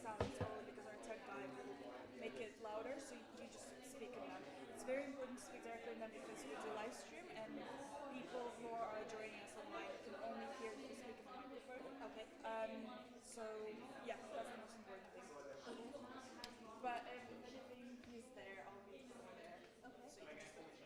sound is lower because our tech guy will make it louder, so you just speak in them. It's very important to speak directly in them because we do live stream and people who are joining us online can only hear if you speak in the microphone. Okay. So yeah, that's the most important thing. But if anything he's there, I'll be there. Okay. So you can just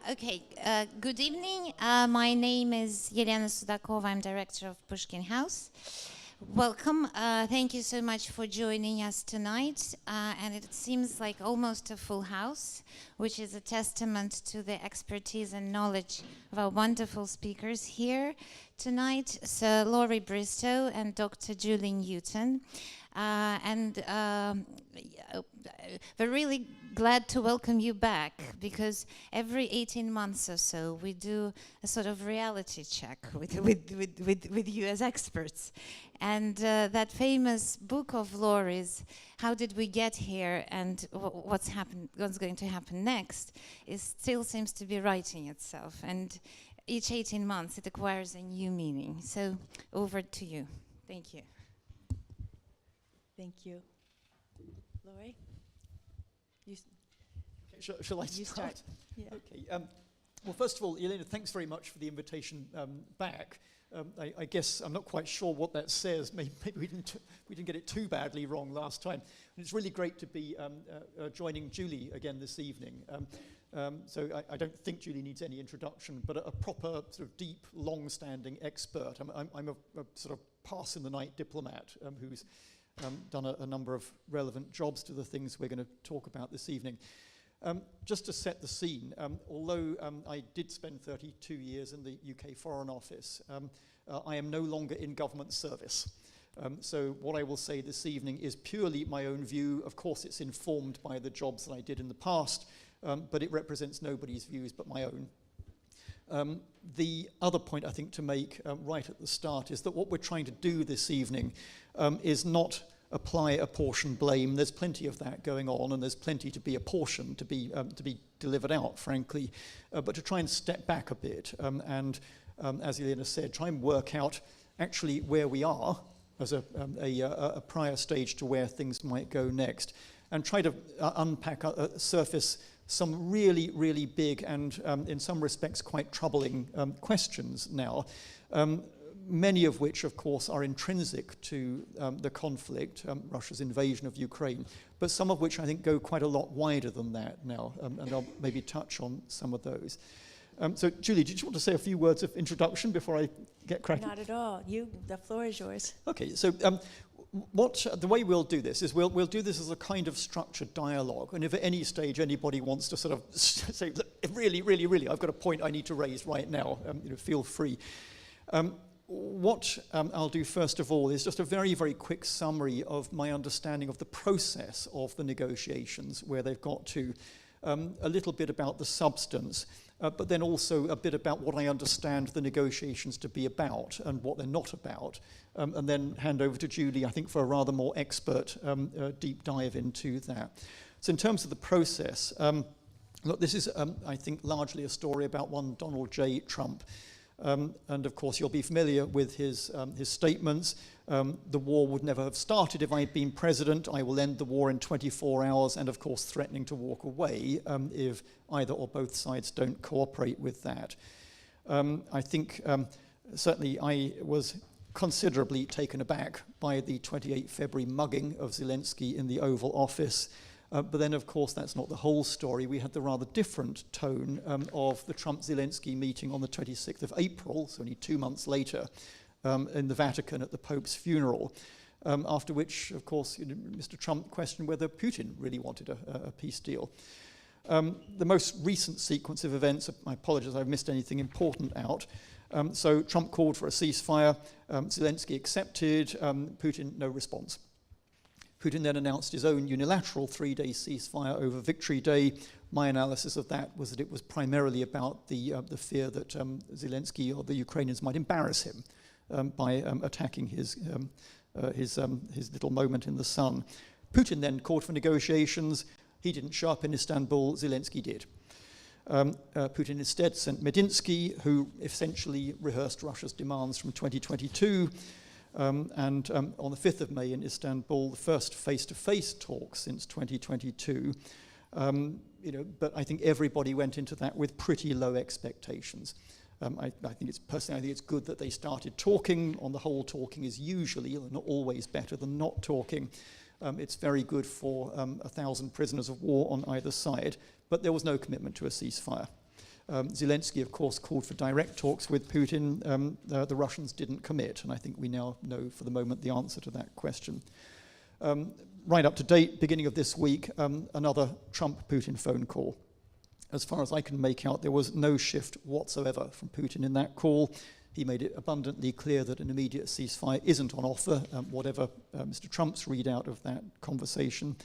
Okay, good evening. My name is Yelena Sudakova. I'm director of Pushkin House. Welcome. Thank you so much for joining us tonight. And it seems like almost a full house, which is a testament to the expertise and knowledge of our wonderful speakers here tonight, Sir Laurie Bristow and Dr. Julie Newton. We're really glad to welcome you back, because every 18 months or so we do a sort of reality check with you as experts. And that famous book of Laurie's, How Did We Get Here and what's going to happen next, still seems to be writing itself. And each 18 months it acquires a new meaning. So over to you. Thank you. Thank you. Laurie? Shall I start? Yeah. Okay. Well, first of all, Elena, thanks very much for the invitation back. I guess I'm not quite sure what that says. Maybe we didn't get it too badly wrong last time. And it's really great to be joining Julie again this evening. So I don't think Julie needs any introduction, but a proper sort of deep, long-standing expert. I'm a sort of pass-in-the-night diplomat who's done a number of relevant jobs to the things we're going to talk about this evening. Just to set the scene, although I did spend 32 years in the UK Foreign Office, I am no longer in government service. So what I will say this evening is purely my own view. Of course, it's informed by the jobs that I did in the past, but it represents nobody's views but my own. The other point I think to make right at the start is that what we're trying to do this evening is not apply apportion blame. There's plenty of that going on, and there's plenty to be apportioned, to be delivered out, frankly, but to try and step back a bit and, as Elena said, try and work out actually where we are as a prior stage to where things might go next, and try to unpack, surface some really, really big and in some respects quite troubling questions now. Many of which, of course, are intrinsic to the conflict, Russia's invasion of Ukraine, but some of which I think go quite a lot wider than that now, and I'll maybe touch on some of those. So, Julie, did you want to say a few words of introduction before I get cracking? Not at all. The floor is yours. Okay, so the way we'll do this is we'll do this as a kind of structured dialogue, and if at any stage anybody wants to sort of say, look, really, I've got a point I need to raise right now, feel free. What I'll do first of all is just a very, very quick summary of my understanding of the process of the negotiations, where they've got to, a little bit about the substance, but then also a bit about what I understand the negotiations to be about and what they're not about, and then hand over to Julie, I think, for a rather more expert deep dive into that. So in terms of the process, look, this is, I think, largely a story about one Donald J. Trump. And of course you'll be familiar with his statements. The war would never have started if I had been president. I will end the war in 24 hours, and of course threatening to walk away if either or both sides don't cooperate with that. I think certainly I was considerably taken aback by the 28 February mugging of Zelensky in the Oval Office. But then, of course, that's not the whole story. We had the rather different tone of the Trump-Zelensky meeting on the 26th of April, so only 2 months later, in the Vatican at the Pope's funeral, after which, of course, Mr. Trump questioned whether Putin really wanted a peace deal. The most recent sequence of events, I apologize if I've missed anything important out. So Trump called for a ceasefire, Zelensky accepted, Putin no response. Putin then announced his own unilateral 3-day ceasefire over Victory Day. My analysis of that was that it was primarily about the fear that Zelensky or the Ukrainians might embarrass him by attacking his little moment in the sun. Putin then called for negotiations. He didn't show up in Istanbul. Zelensky did. Putin instead sent Medinsky, who essentially rehearsed Russia's demands from 2022. And on the 5th of May in Istanbul, the first face-to-face talk since 2022. But I think everybody went into that with pretty low expectations. I think it's good that they started talking. On the whole, talking is usually, not always, better than not talking. It's very good for 1,000 prisoners of war on either side, but there was no commitment to a ceasefire. Zelensky, of course, called for direct talks with Putin. The Russians didn't commit, and I think we now know for the moment the answer to that question. Right up to date, beginning of this week, another Trump-Putin phone call. As far as I can make out, there was no shift whatsoever from Putin in that call. He made it abundantly clear that an immediate ceasefire isn't on offer, whatever Mr. Trump's readout of that conversation.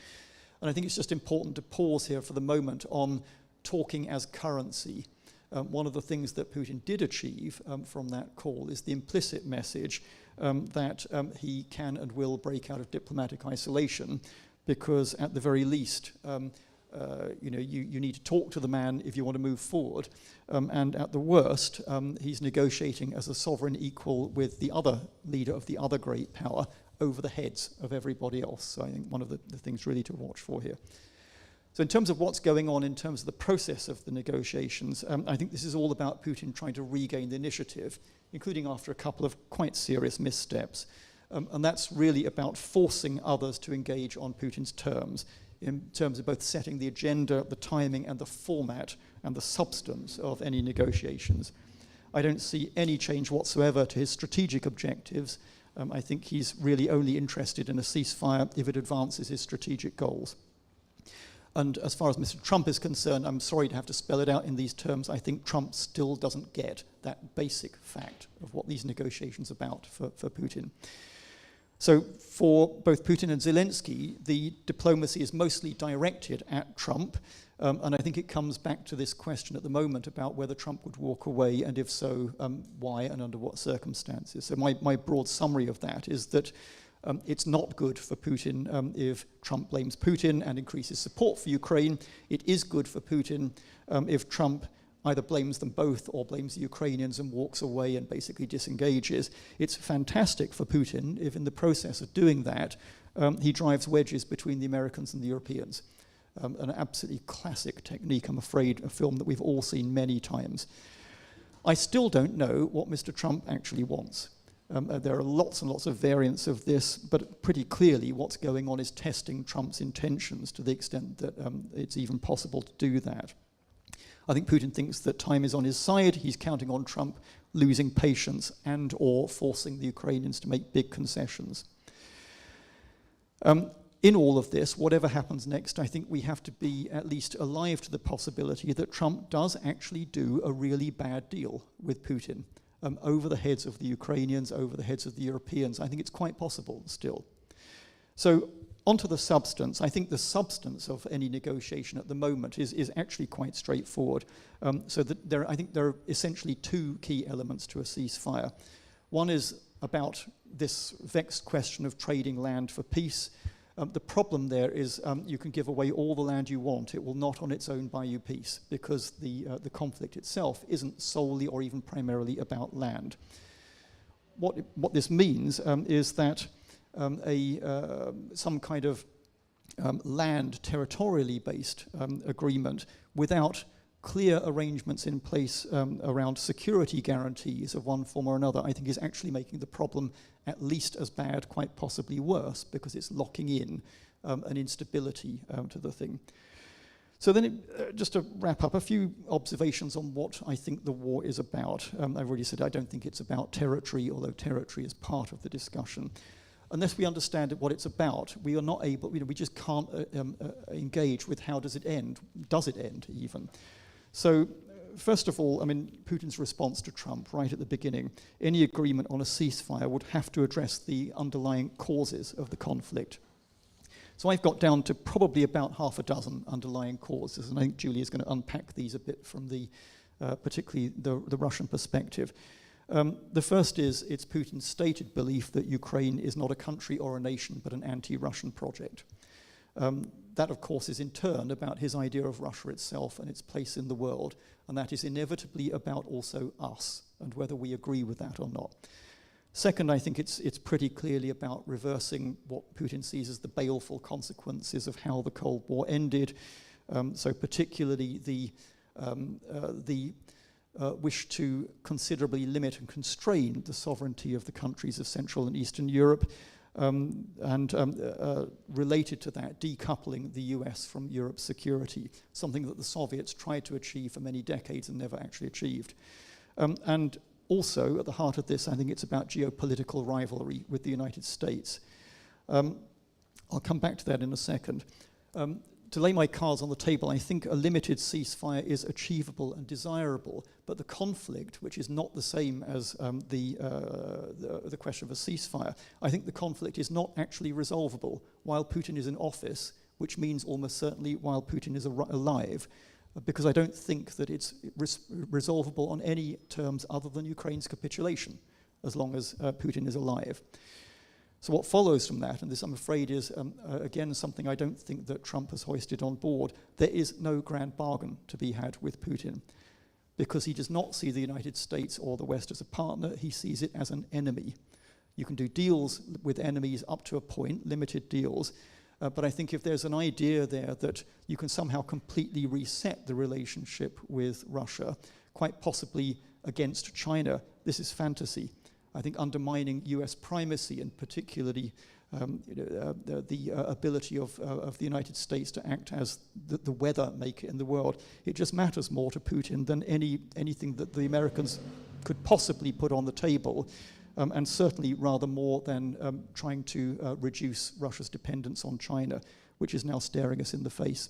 And I think it's just important to pause here for the moment on talking as currency. One of the things that Putin did achieve from that call is the implicit message that he can and will break out of diplomatic isolation, because at the very least, you need to talk to the man if you want to move forward. And at the worst, he's negotiating as a sovereign equal with the other leader of the other great power over the heads of everybody else. So I think one of the things really to watch for here. So in terms of what's going on in terms of the process of the negotiations, I think this is all about Putin trying to regain the initiative, including after a couple of quite serious missteps. And that's really about forcing others to engage on Putin's terms, in terms of both setting the agenda, the timing, and the format, and the substance of any negotiations. I don't see any change whatsoever to his strategic objectives. I think he's really only interested in a ceasefire if it advances his strategic goals. And as far as Mr. Trump is concerned, I'm sorry to have to spell it out in these terms, I think Trump still doesn't get that basic fact of what these negotiations are about for Putin. So for both Putin and Zelensky, the diplomacy is mostly directed at Trump, and I think it comes back to this question at the moment about whether Trump would walk away, and if so, why and under what circumstances. So my broad summary of that is that it's not good for Putin if Trump blames Putin and increases support for Ukraine. It is good for Putin if Trump either blames them both or blames the Ukrainians and walks away and basically disengages. It's fantastic for Putin if in the process of doing that, he drives wedges between the Americans and the Europeans. An absolutely classic technique, I'm afraid, a film that we've all seen many times. I still don't know what Mr. Trump actually wants. There are lots and lots of variants of this, but pretty clearly what's going on is testing Trump's intentions to the extent that it's even possible to do that. I think Putin thinks that time is on his side. He's counting on Trump losing patience and or forcing the Ukrainians to make big concessions. In all of this, whatever happens next, I think we have to be at least alive to the possibility that Trump does actually do a really bad deal with Putin over the heads of the Ukrainians, over the heads of the Europeans. I think it's quite possible still. So onto the substance. I think the substance of any negotiation at the moment is actually quite straightforward. So that I think there are essentially two key elements to a ceasefire. One is about this vexed question of trading land for peace. The problem there is you can give away all the land you want. It will not on its own buy you peace, because the conflict itself isn't solely or even primarily about land. What this means is that some kind of land territorially based agreement without clear arrangements in place around security guarantees of one form or another, I think is actually making the problem at least as bad, quite possibly worse, because it's locking in an instability to the thing. So then, just to wrap up, a few observations on what I think the war is about. I've already said I don't think it's about territory, although territory is part of the discussion. Unless we understand what it's about, we are not able, we just can't engage with how does it end even. So, first of all, I mean, Putin's response to Trump right at the beginning, any agreement on a ceasefire would have to address the underlying causes of the conflict. So I've got down to probably about half a dozen underlying causes, and I think Julie is going to unpack these a bit from the, particularly the Russian perspective. The first is it's Putin's stated belief that Ukraine is not a country or a nation, but an anti-Russian project. That, of course, is in turn about his idea of Russia itself and its place in the world, and that is inevitably about also us and whether we agree with that or not. Second, I think it's pretty clearly about reversing what Putin sees as the baleful consequences of how the Cold War ended. So particularly the wish to considerably limit and constrain the sovereignty of the countries of Central and Eastern Europe, related to that, decoupling the US from Europe's security, something that the Soviets tried to achieve for many decades and never actually achieved. And also, at the heart of this, I think it's about geopolitical rivalry with the United States. I'll come back to that in a second. To lay my cards on the table, I think a limited ceasefire is achievable and desirable, but the conflict, which is not the same as the question of a ceasefire, I think the conflict is not actually resolvable while Putin is in office, which means almost certainly while Putin is alive, because I don't think that it's resolvable on any terms other than Ukraine's capitulation, as long as Putin is alive. So what follows from that, and this I'm afraid is, again, something I don't think that Trump has hoisted on board, there is no grand bargain to be had with Putin, because he does not see the United States or the West as a partner, he sees it as an enemy. You can do deals with enemies up to a point, limited deals, but I think if there's an idea there that you can somehow completely reset the relationship with Russia, quite possibly against China, this is fantasy. I think undermining US primacy, and particularly the ability of the United States to act as the weather maker in the world, it just matters more to Putin than anything that the Americans could possibly put on the table, and certainly rather more than trying to reduce Russia's dependence on China, which is now staring us in the face.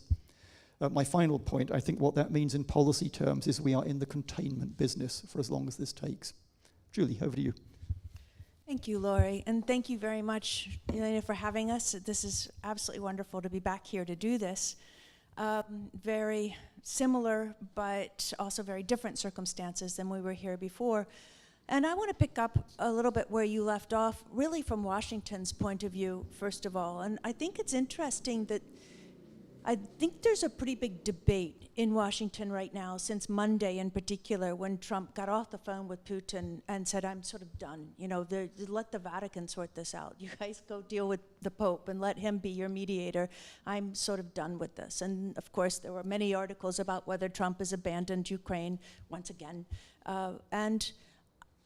My final point, I think what that means in policy terms is we are in the containment business for as long as this takes. Julie, over to you. Thank you, Laurie, and thank you very much, Elena, for having us. This is absolutely wonderful to be back here to do this. Very similar, but also very different circumstances than we were here before. And I want to pick up a little bit where you left off, really from Washington's point of view, first of all. And I think it's interesting that I think there's a pretty big debate in Washington right now, since Monday in particular, when Trump got off the phone with Putin and said, I'm sort of done. You know, let the Vatican sort this out. You guys go deal with the Pope and let him be your mediator. I'm sort of done with this. And of course, there were many articles about whether Trump has abandoned Ukraine once again. And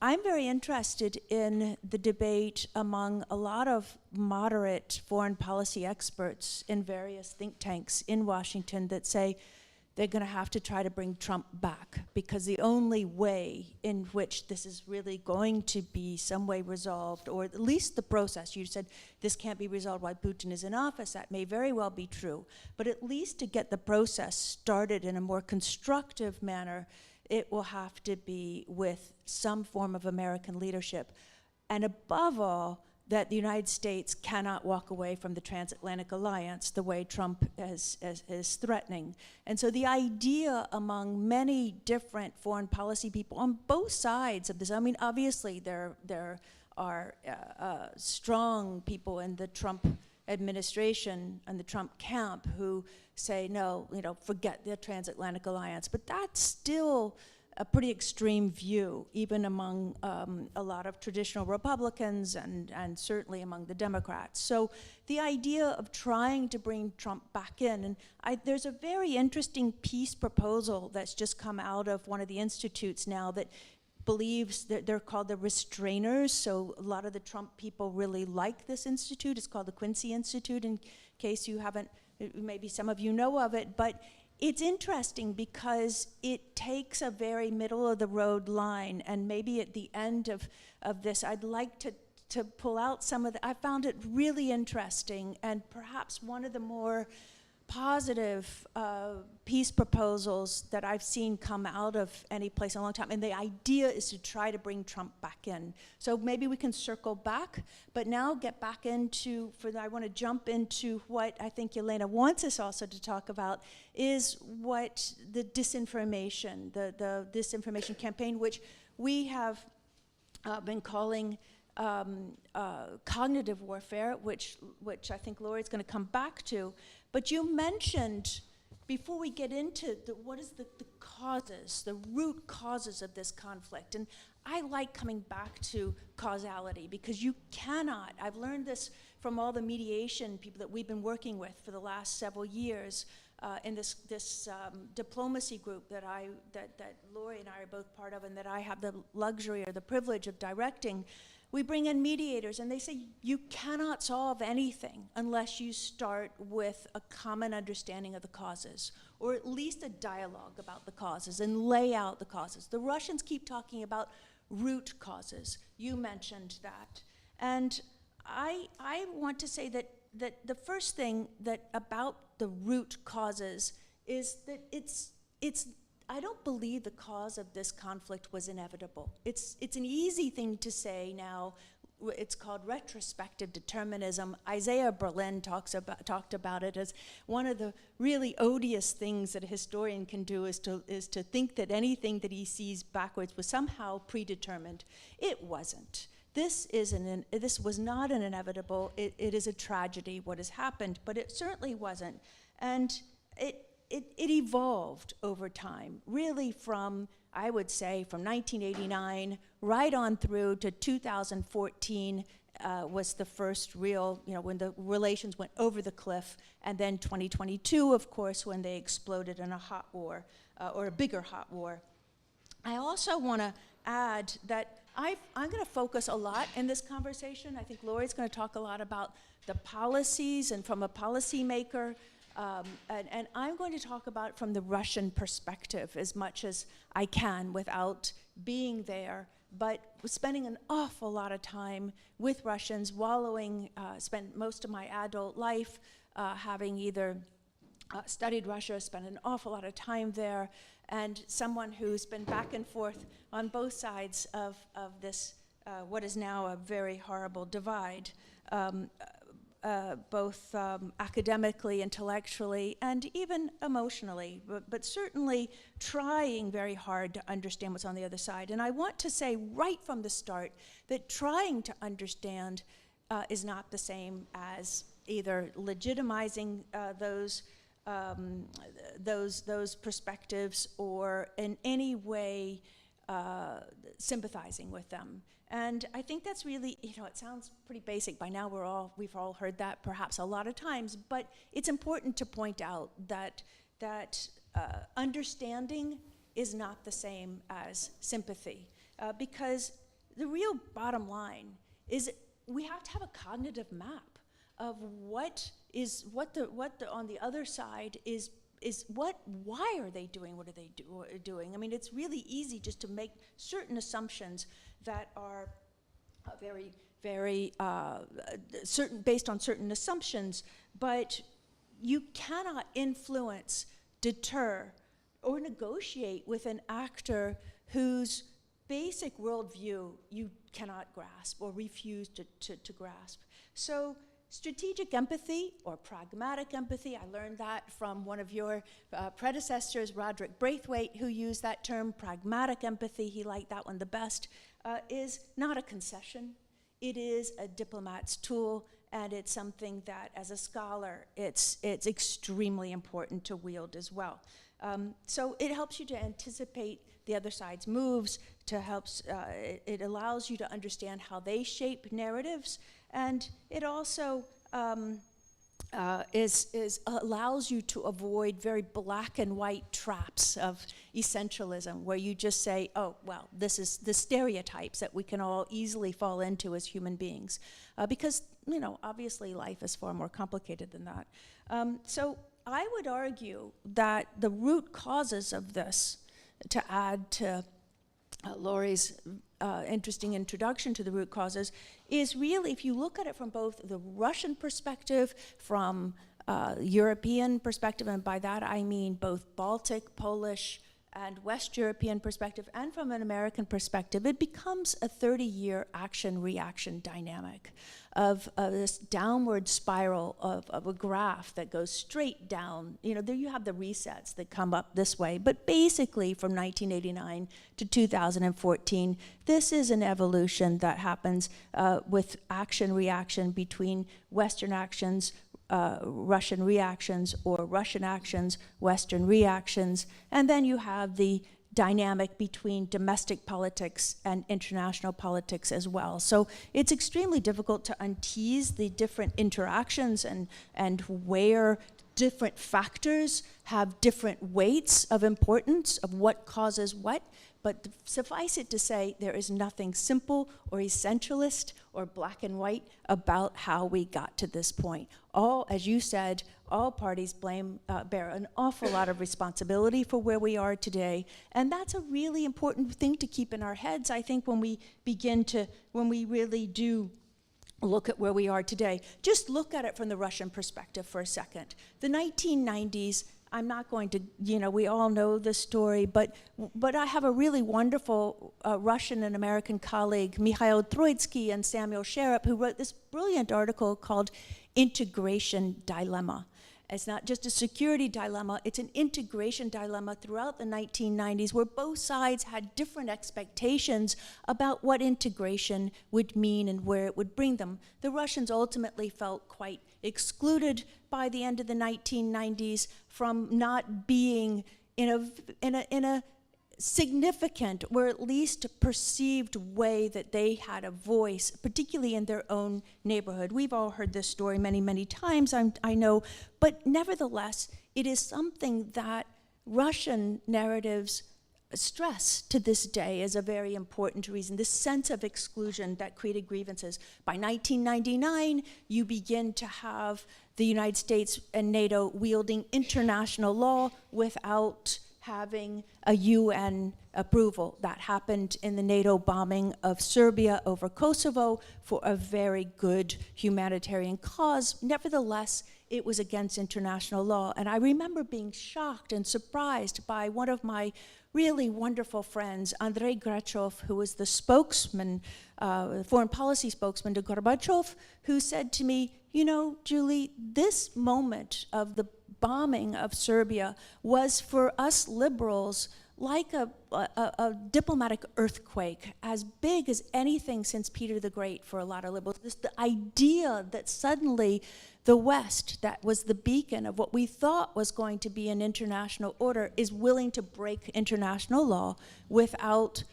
I'm very interested in the debate among a lot of moderate foreign policy experts in various think tanks in Washington that say they're going to have to try to bring Trump back, because the only way in which this is really going to be some way resolved, or at least the process, you said this can't be resolved while Putin is in office, that may very well be true, but at least to get the process started in a more constructive manner, it will have to be with some form of American leadership. And above all, that the United States cannot walk away from the Transatlantic alliance the way Trump is threatening. And so the idea among many different foreign policy people on both sides of this, I mean, obviously there are strong people in the Trump administration and the Trump camp who say, no, you know, forget the Transatlantic alliance. But that's still a pretty extreme view, even among a lot of traditional Republicans and certainly among the Democrats. So the idea of trying to bring Trump back in, and there's a very interesting peace proposal that's just come out of one of the institutes now that believes that they're called the restrainers. So a lot of the Trump people really like this institute. It's called the Quincy Institute, in case you haven't, maybe some of you know of it, but it's interesting because it takes a very middle-of-the-road line, and maybe at the end of this, I'd like to pull out some of the, I found it really interesting, and perhaps one of the more positive peace proposals that I've seen come out of any place in a long time, and the idea is to try to bring Trump back in. So maybe we can circle back, but now get back into, I want to jump into what I think Elena wants us also to talk about, is what the disinformation, the disinformation campaign, which we have been calling cognitive warfare, which I think Laurie's going to come back to. But you mentioned, before we get into what is the causes, the root causes of this conflict, and I like coming back to causality, because you cannot, I've learned this from all the mediation people that we've been working with for the last several years in this diplomacy group that Laurie and I are both part of, and that I have the luxury or the privilege of directing. We bring in mediators, and they say you cannot solve anything unless you start with a common understanding of the causes, or at least a dialogue about the causes and lay out the causes. The Russians keep talking about root causes. You mentioned that. And I want to say that the first thing that about the root causes is that it's I don't believe the cause of this conflict was inevitable. It's an easy thing to say now. It's called retrospective determinism. Isaiah Berlin talked about it as one of the really odious things that a historian can do is to think that anything that he sees backwards was somehow predetermined. It wasn't. This was not an inevitable. It is a tragedy what has happened, but it certainly wasn't. And it evolved over time, really from, I would say, from 1989 right on through to 2014 was the first real, when the relations went over the cliff, and then 2022, of course, when they exploded in a hot war, or a bigger hot war. I also want to add that I'm going to focus a lot in this conversation. I think Laurie's going to talk a lot about the policies and from a policymaker. And I'm going to talk about it from the Russian perspective as much as I can without being there, but spending an awful lot of time with Russians, spent most of my adult life having either studied Russia, spent an awful lot of time there, and someone who's been back and forth on both sides of this, what is now a very horrible divide. Both academically, intellectually, and even emotionally, but certainly trying very hard to understand what's on the other side. And I want to say right from the start that trying to understand is not the same as either legitimizing those perspectives or in any way sympathizing with them. And I think that's really, it sounds pretty basic. By now we've all heard that perhaps a lot of times, but it's important to point out that understanding is not the same as sympathy, because the real bottom line is we have to have a cognitive map of what on the other side is why are they doing what are they doing? I mean, it's really easy just to make certain assumptions that are very, very certain, based on certain assumptions, but you cannot influence, deter, or negotiate with an actor whose basic worldview you cannot grasp or refuse to grasp. So strategic empathy or pragmatic empathy, I learned that from one of your predecessors, Roderick Braithwaite, who used that term, pragmatic empathy. He liked that one the best. Is not a concession. It is a diplomat's tool, and it's something that, as a scholar, it's extremely important to wield as well. So it helps you to anticipate the other side's moves. It allows you to understand how they shape narratives, and it also allows you to avoid very black and white traps of essentialism, where you just say, oh, well, this is the stereotypes that we can all easily fall into as human beings, because obviously life is far more complicated than that. So I would argue that the root causes of this, to add to Laurie's interesting introduction to the root causes, is really, if you look at it from both the Russian perspective, from European perspective, and by that I mean both Baltic, Polish, and West European perspective, and from an American perspective, it becomes a 30-year action-reaction dynamic of this downward spiral of a graph that goes straight down. There you have the resets that come up this way, but basically from 1989 to 2014, this is an evolution that happens with action-reaction between Western actions, Russian reactions, or Russian actions, Western reactions, and then you have the dynamic between domestic politics and international politics as well. So it's extremely difficult to untease the different interactions and where different factors have different weights of importance of what causes what, but suffice it to say, there is nothing simple or essentialist or black and white about how we got to this point. All, as you said, all parties bear an awful lot of responsibility for where we are today, and that's a really important thing to keep in our heads, I think, when we really do look at where we are today. Just look at it from the Russian perspective for a second. The 1990s, I'm not going to, we all know the story, but I have a really wonderful Russian and American colleague, Mikhail Troitsky and Samuel Sharap, who wrote this brilliant article called Integration Dilemma. It's not just a security dilemma, it's an integration dilemma throughout the 1990s where both sides had different expectations about what integration would mean and where it would bring them. The Russians ultimately felt quite excluded by the end of the 1990s from not being in a significant, or at least perceived way that they had a voice, particularly in their own neighborhood. We've all heard this story many, many times, I know, but nevertheless, it is something that Russian narratives stress to this day as a very important reason, this sense of exclusion that created grievances. By 1999, you begin to have the United States and NATO wielding international law without having a UN approval. That happened in the NATO bombing of Serbia over Kosovo for a very good humanitarian cause. Nevertheless, it was against international law. And I remember being shocked and surprised by one of my really wonderful friends, Andrei Grachev, who was the spokesman, foreign policy spokesman to Gorbachev, who said to me, Julie, this moment of the bombing of Serbia was for us liberals like a diplomatic earthquake, as big as anything since Peter the Great for a lot of liberals. The idea that suddenly the West, that was the beacon of what we thought was going to be an international order, is willing to break international law without,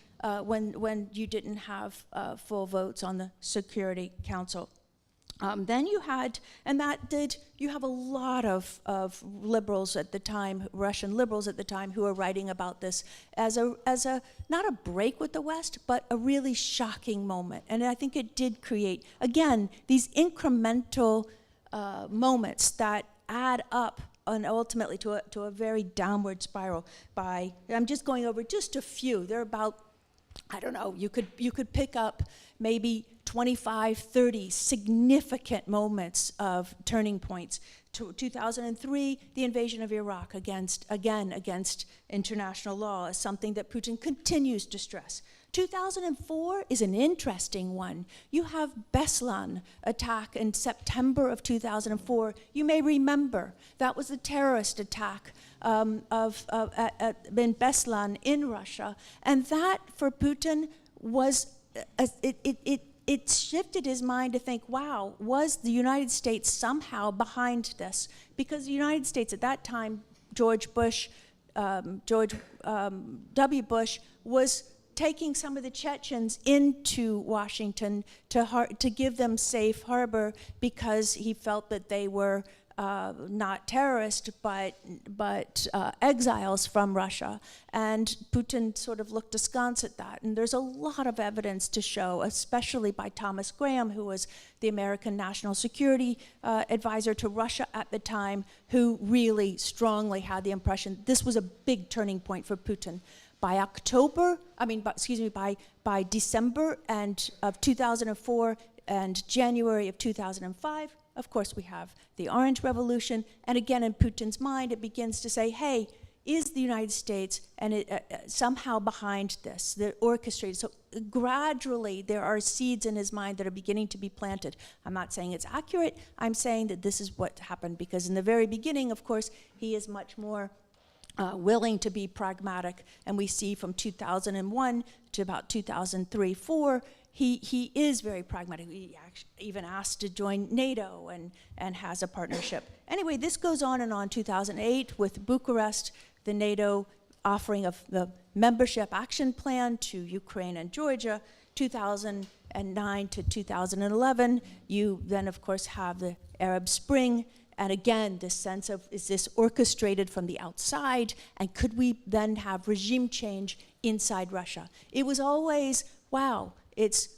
when you didn't have full votes on the Security Council. Then you had, you have a lot of liberals at the time, Russian liberals at the time, who are writing about this as not a break with the West, but a really shocking moment. And I think it did create, again, these incremental moments that add up and ultimately to a very downward spiral. I'm just going over just a few. They're about, I don't know, you could pick up maybe 25, 30 significant moments of turning points. 2003, the invasion of Iraq against international law is something that Putin continues to stress. 2004 is an interesting one. You have Beslan attack in September of 2004. You may remember that was a terrorist attack in Beslan in Russia, and that for Putin was it shifted his mind to think, wow, was the United States somehow behind this? Because the United States at that time, George W. Bush was taking some of the Chechens into Washington to give them safe harbor because he felt that they were not terrorists, but exiles from Russia. And Putin sort of looked askance at that. And there's a lot of evidence to show, especially by Thomas Graham, who was the American National Security Advisor to Russia at the time, who really strongly had the impression this was a big turning point for Putin. By December of 2004 and January of 2005, of course, we have the Orange Revolution, and again, in Putin's mind, it begins to say, hey, is the United States and somehow behind this? They're orchestrated. So gradually, there are seeds in his mind that are beginning to be planted. I'm not saying it's accurate. I'm saying that this is what happened, because in the very beginning, of course, he is much more willing to be pragmatic, and we see from 2001 to about 2003-04, he is very pragmatic. He actually even asked to join NATO and has a partnership. Anyway, this goes on and on. 2008 with Bucharest, the NATO offering of the membership action plan to Ukraine and Georgia. 2009 to 2011, you then of course have the Arab Spring, And again, this sense of, is this orchestrated from the outside, and could we then have regime change inside Russia? It was always, wow, it's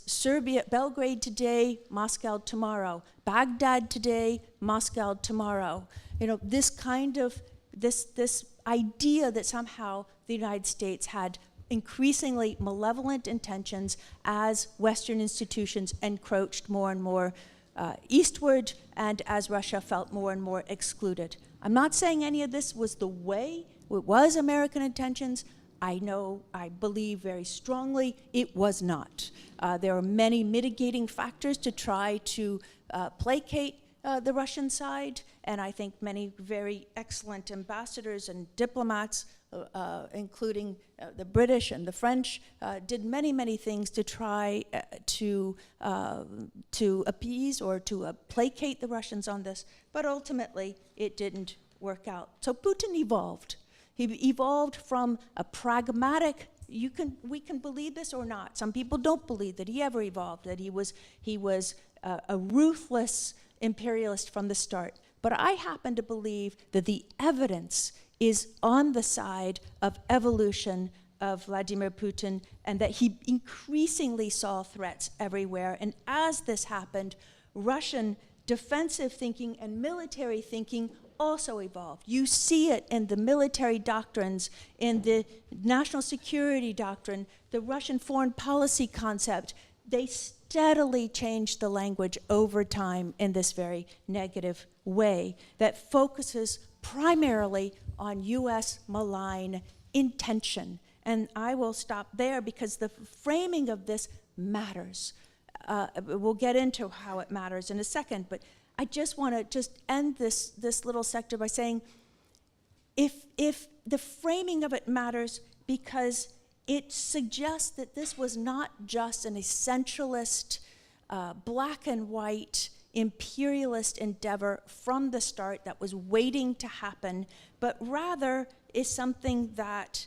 Serbia, Belgrade today, Moscow tomorrow. Baghdad today, Moscow tomorrow. You know, this kind of, this idea that somehow the United States had increasingly malevolent intentions as Western institutions encroached more and more eastward, and as Russia felt more and more excluded. I'm not saying any of this was the way, it was American intentions. I believe very strongly it was not. There are many mitigating factors to try to placate the Russian side, and I think many very excellent ambassadors and diplomats, including the British and the French, did many, many things to try to appease or to placate the Russians on this, but ultimately it didn't work out. So Putin evolved. He evolved from a pragmatic, we can believe this or not. Some people don't believe that he ever evolved, that he was a ruthless imperialist from the start. But I happen to believe that the evidence is on the side of evolution of Vladimir Putin, and that he increasingly saw threats everywhere. And as this happened, Russian defensive thinking and military thinking also evolved. You see it in the military doctrines, in the national security doctrine, the Russian foreign policy concept. They steadily changed the language over time in this very negative way that focuses primarily on US malign intention. And I will stop there because the framing of this matters. We'll get into how it matters in a second, but I just want to just end this little sector by saying, if the framing of it matters because it suggests that this was not just an essentialist, black and white, imperialist endeavor from the start that was waiting to happen, but rather is something that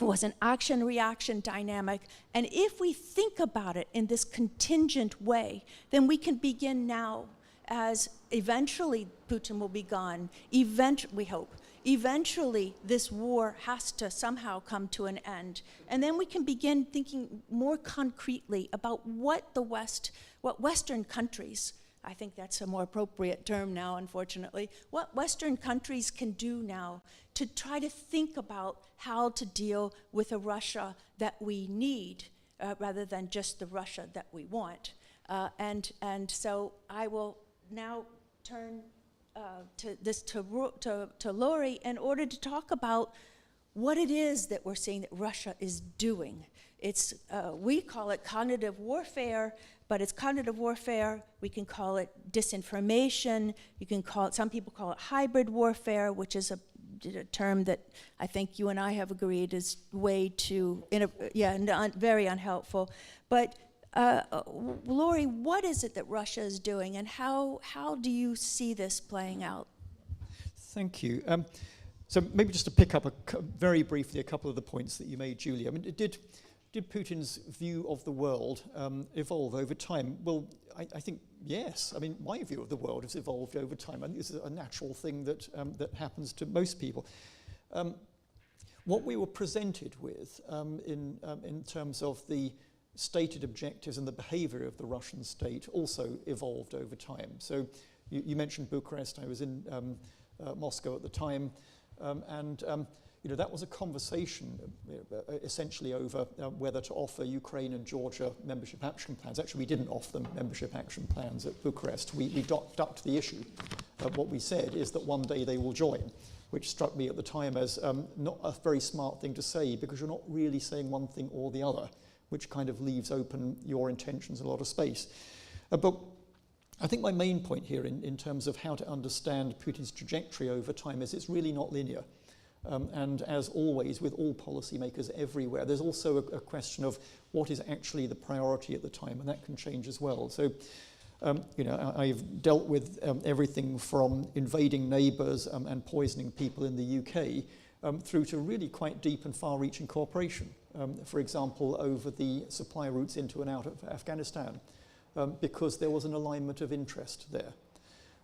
was an action-reaction dynamic. And if we think about it in this contingent way, then we can begin now, as eventually Putin will be gone, we hope. Eventually, this war has to somehow come to an end. And then we can begin thinking more concretely about what Western countries, I think that's a more appropriate term now, unfortunately, what Western countries can do now to try to think about how to deal with a Russia that we need, rather than just the Russia that we want. And so I will now turn to Laurie in order to talk about what it is that we're seeing that Russia is doing. It's we call it cognitive warfare, but it's cognitive warfare. We can call it disinformation. You can call it, some people call it hybrid warfare, which is a term that I think you and I have agreed is way too very unhelpful. But Laurie, what is it that Russia is doing, and how do you see this playing out? Thank you. So maybe just to pick up very briefly a couple of the points that you made, Julie. I mean, did Putin's view of the world evolve over time? Well, I think yes. I mean, my view of the world has evolved over time. I think this is a natural thing that happens to most people. What we were presented with in terms of the stated objectives and the behavior of the Russian state also evolved over time. So you mentioned Bucharest. I was in Moscow at the time, and that was a conversation essentially over whether to offer Ukraine and Georgia membership action plans. Actually, we didn't offer them membership action plans at Bucharest. We ducked the issue. What we said is that one day they will join, which struck me at the time as not a very smart thing to say, because you're not really saying one thing or the other, which kind of leaves open your intentions a lot of space. But I think my main point here in terms of how to understand Putin's trajectory over time is it's really not linear. And as always, with all policymakers everywhere, there's also a question of what is actually the priority at the time, and that can change as well. So, I've dealt with everything from invading neighbours and poisoning people in the UK through to really quite deep and far-reaching cooperation. For example, over the supply routes into and out of Afghanistan, because there was an alignment of interest there.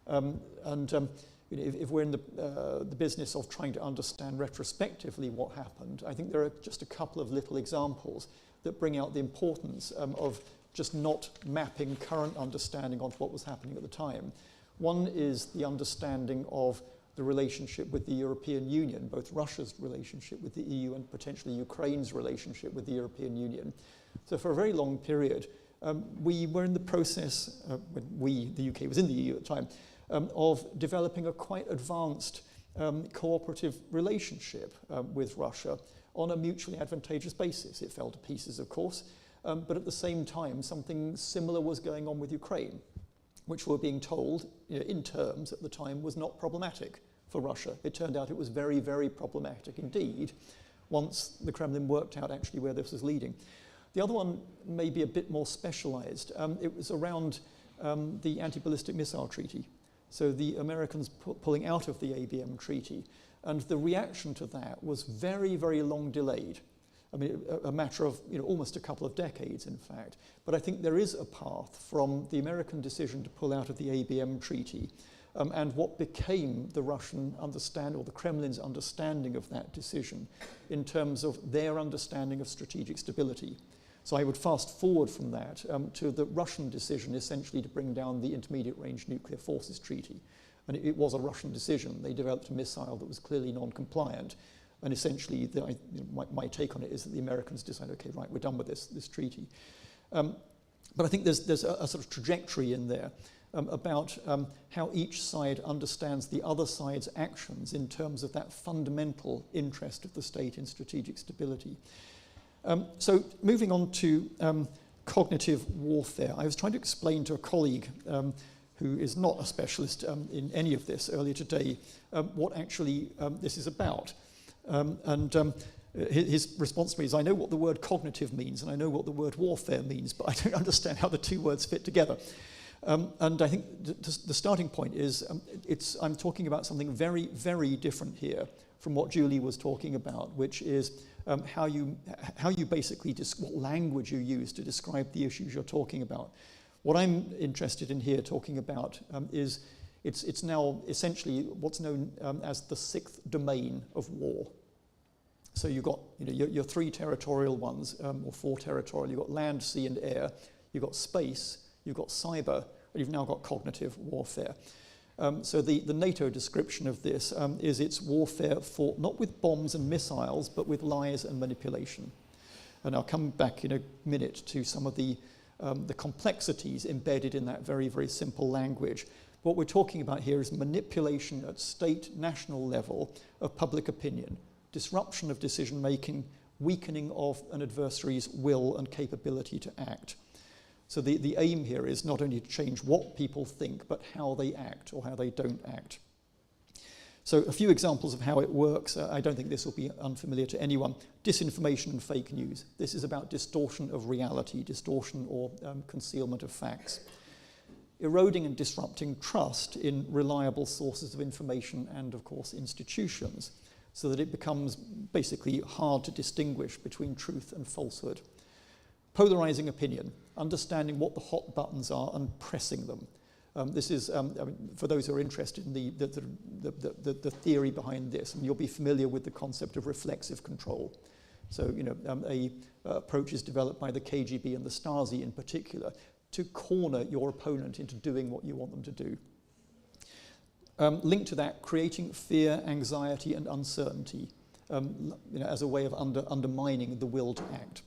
If we're in the business of trying to understand retrospectively what happened, I think there are just a couple of little examples that bring out the importance of just not mapping current understanding onto what was happening at the time. One is the understanding of the relationship with the European Union, both Russia's relationship with the EU and potentially Ukraine's relationship with the European Union. So for a very long period, we were in the process, when the UK was in the EU at the time, of developing a quite advanced cooperative relationship with Russia on a mutually advantageous basis. It fell to pieces, of course, but at the same time, something similar was going on with Ukraine, which we're being told, in terms at the time, was not problematic for Russia. It turned out it was very, very problematic indeed, once the Kremlin worked out actually where this was leading. The other one may be a bit more specialized. It was around the anti-ballistic missile treaty. So the Americans pulling out of the ABM treaty. And the reaction to that was very, very long delayed. I mean, a matter of almost a couple of decades, in fact. But I think there is a path from the American decision to pull out of the ABM treaty and what became the Russian understanding, or the Kremlin's understanding of that decision in terms of their understanding of strategic stability. So I would fast forward from that to the Russian decision essentially to bring down the Intermediate Range Nuclear Forces Treaty. And it was a Russian decision. They developed a missile that was clearly non-compliant. And essentially, my take on it is that the Americans decided, okay, right, we're done with this treaty. But I think there's a sort of trajectory in there about how each side understands the other side's actions in terms of that fundamental interest of the state in strategic stability. So moving on to cognitive warfare, I was trying to explain to a colleague who is not a specialist in any of this earlier today what actually this is about. His response to me is, I know what the word cognitive means and I know what the word warfare means, but I don't understand how the two words fit together. And I think the starting point is I'm talking about something very, very different here from what Julie was talking about, which is how you basically, what language you use to describe the issues you're talking about. What I'm interested in here talking about is it's now essentially what's known as the sixth domain of war. So you've got your three territorial ones, or four territorial. You've got land, sea, and air. You've got space. You've got cyber. And you've now got cognitive warfare. So the NATO description of this is it's warfare fought not with bombs and missiles, but with lies and manipulation. And I'll come back in a minute to some of the complexities embedded in that very, very simple language. What we're talking about here is manipulation at state, national level of public opinion, disruption of decision-making, weakening of an adversary's will and capability to act. So the aim here is not only to change what people think, but how they act or how they don't act. So a few examples of how it works. I don't think this will be unfamiliar to anyone. Disinformation and fake news. This is about distortion of reality, distortion or concealment of facts. Eroding and disrupting trust in reliable sources of information and, of course, institutions, so that it becomes basically hard to distinguish between truth and falsehood. Polarizing opinion, understanding what the hot buttons are and pressing them. This is, for those who are interested in the theory behind this, and you'll be familiar with the concept of reflexive control. So, approach is developed by the KGB and the Stasi in particular to corner your opponent into doing what you want them to do. Linked to that, creating fear, anxiety, and uncertainty, as a way of undermining the will to act.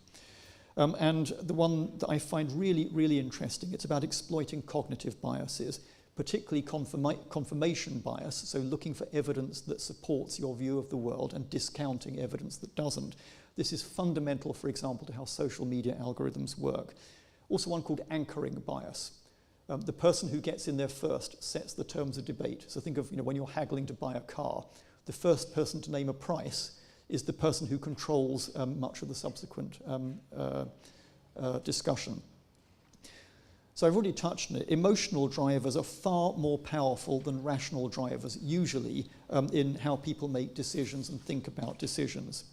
And the one that I find really, really interesting, it's about exploiting cognitive biases, particularly confirmation bias, so looking for evidence that supports your view of the world and discounting evidence that doesn't. This is fundamental, for example, to how social media algorithms work. Also one called anchoring bias. The person who gets in there first sets the terms of debate. So think of when you're haggling to buy a car, the first person to name a price is the person who controls much of the subsequent discussion. So I've already touched on it. Emotional drivers are far more powerful than rational drivers, usually in how people make decisions and think about decisions.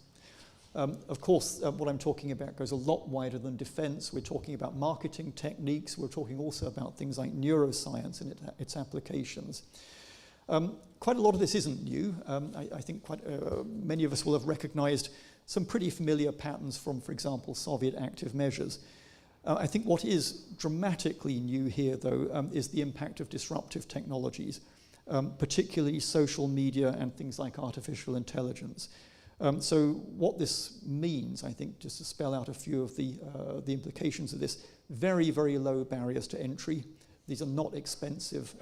Of course, what I'm talking about goes a lot wider than defense. We're talking about marketing techniques. We're talking also about things like neuroscience and its applications. Quite a lot of this isn't new. I think many of us will have recognized some pretty familiar patterns from, for example, Soviet active measures. I think what is dramatically new here, though, is the impact of disruptive technologies, particularly social media and things like artificial intelligence. So what this means, I think, just to spell out a few of the implications of this, very, very low barriers to entry. These are not expensive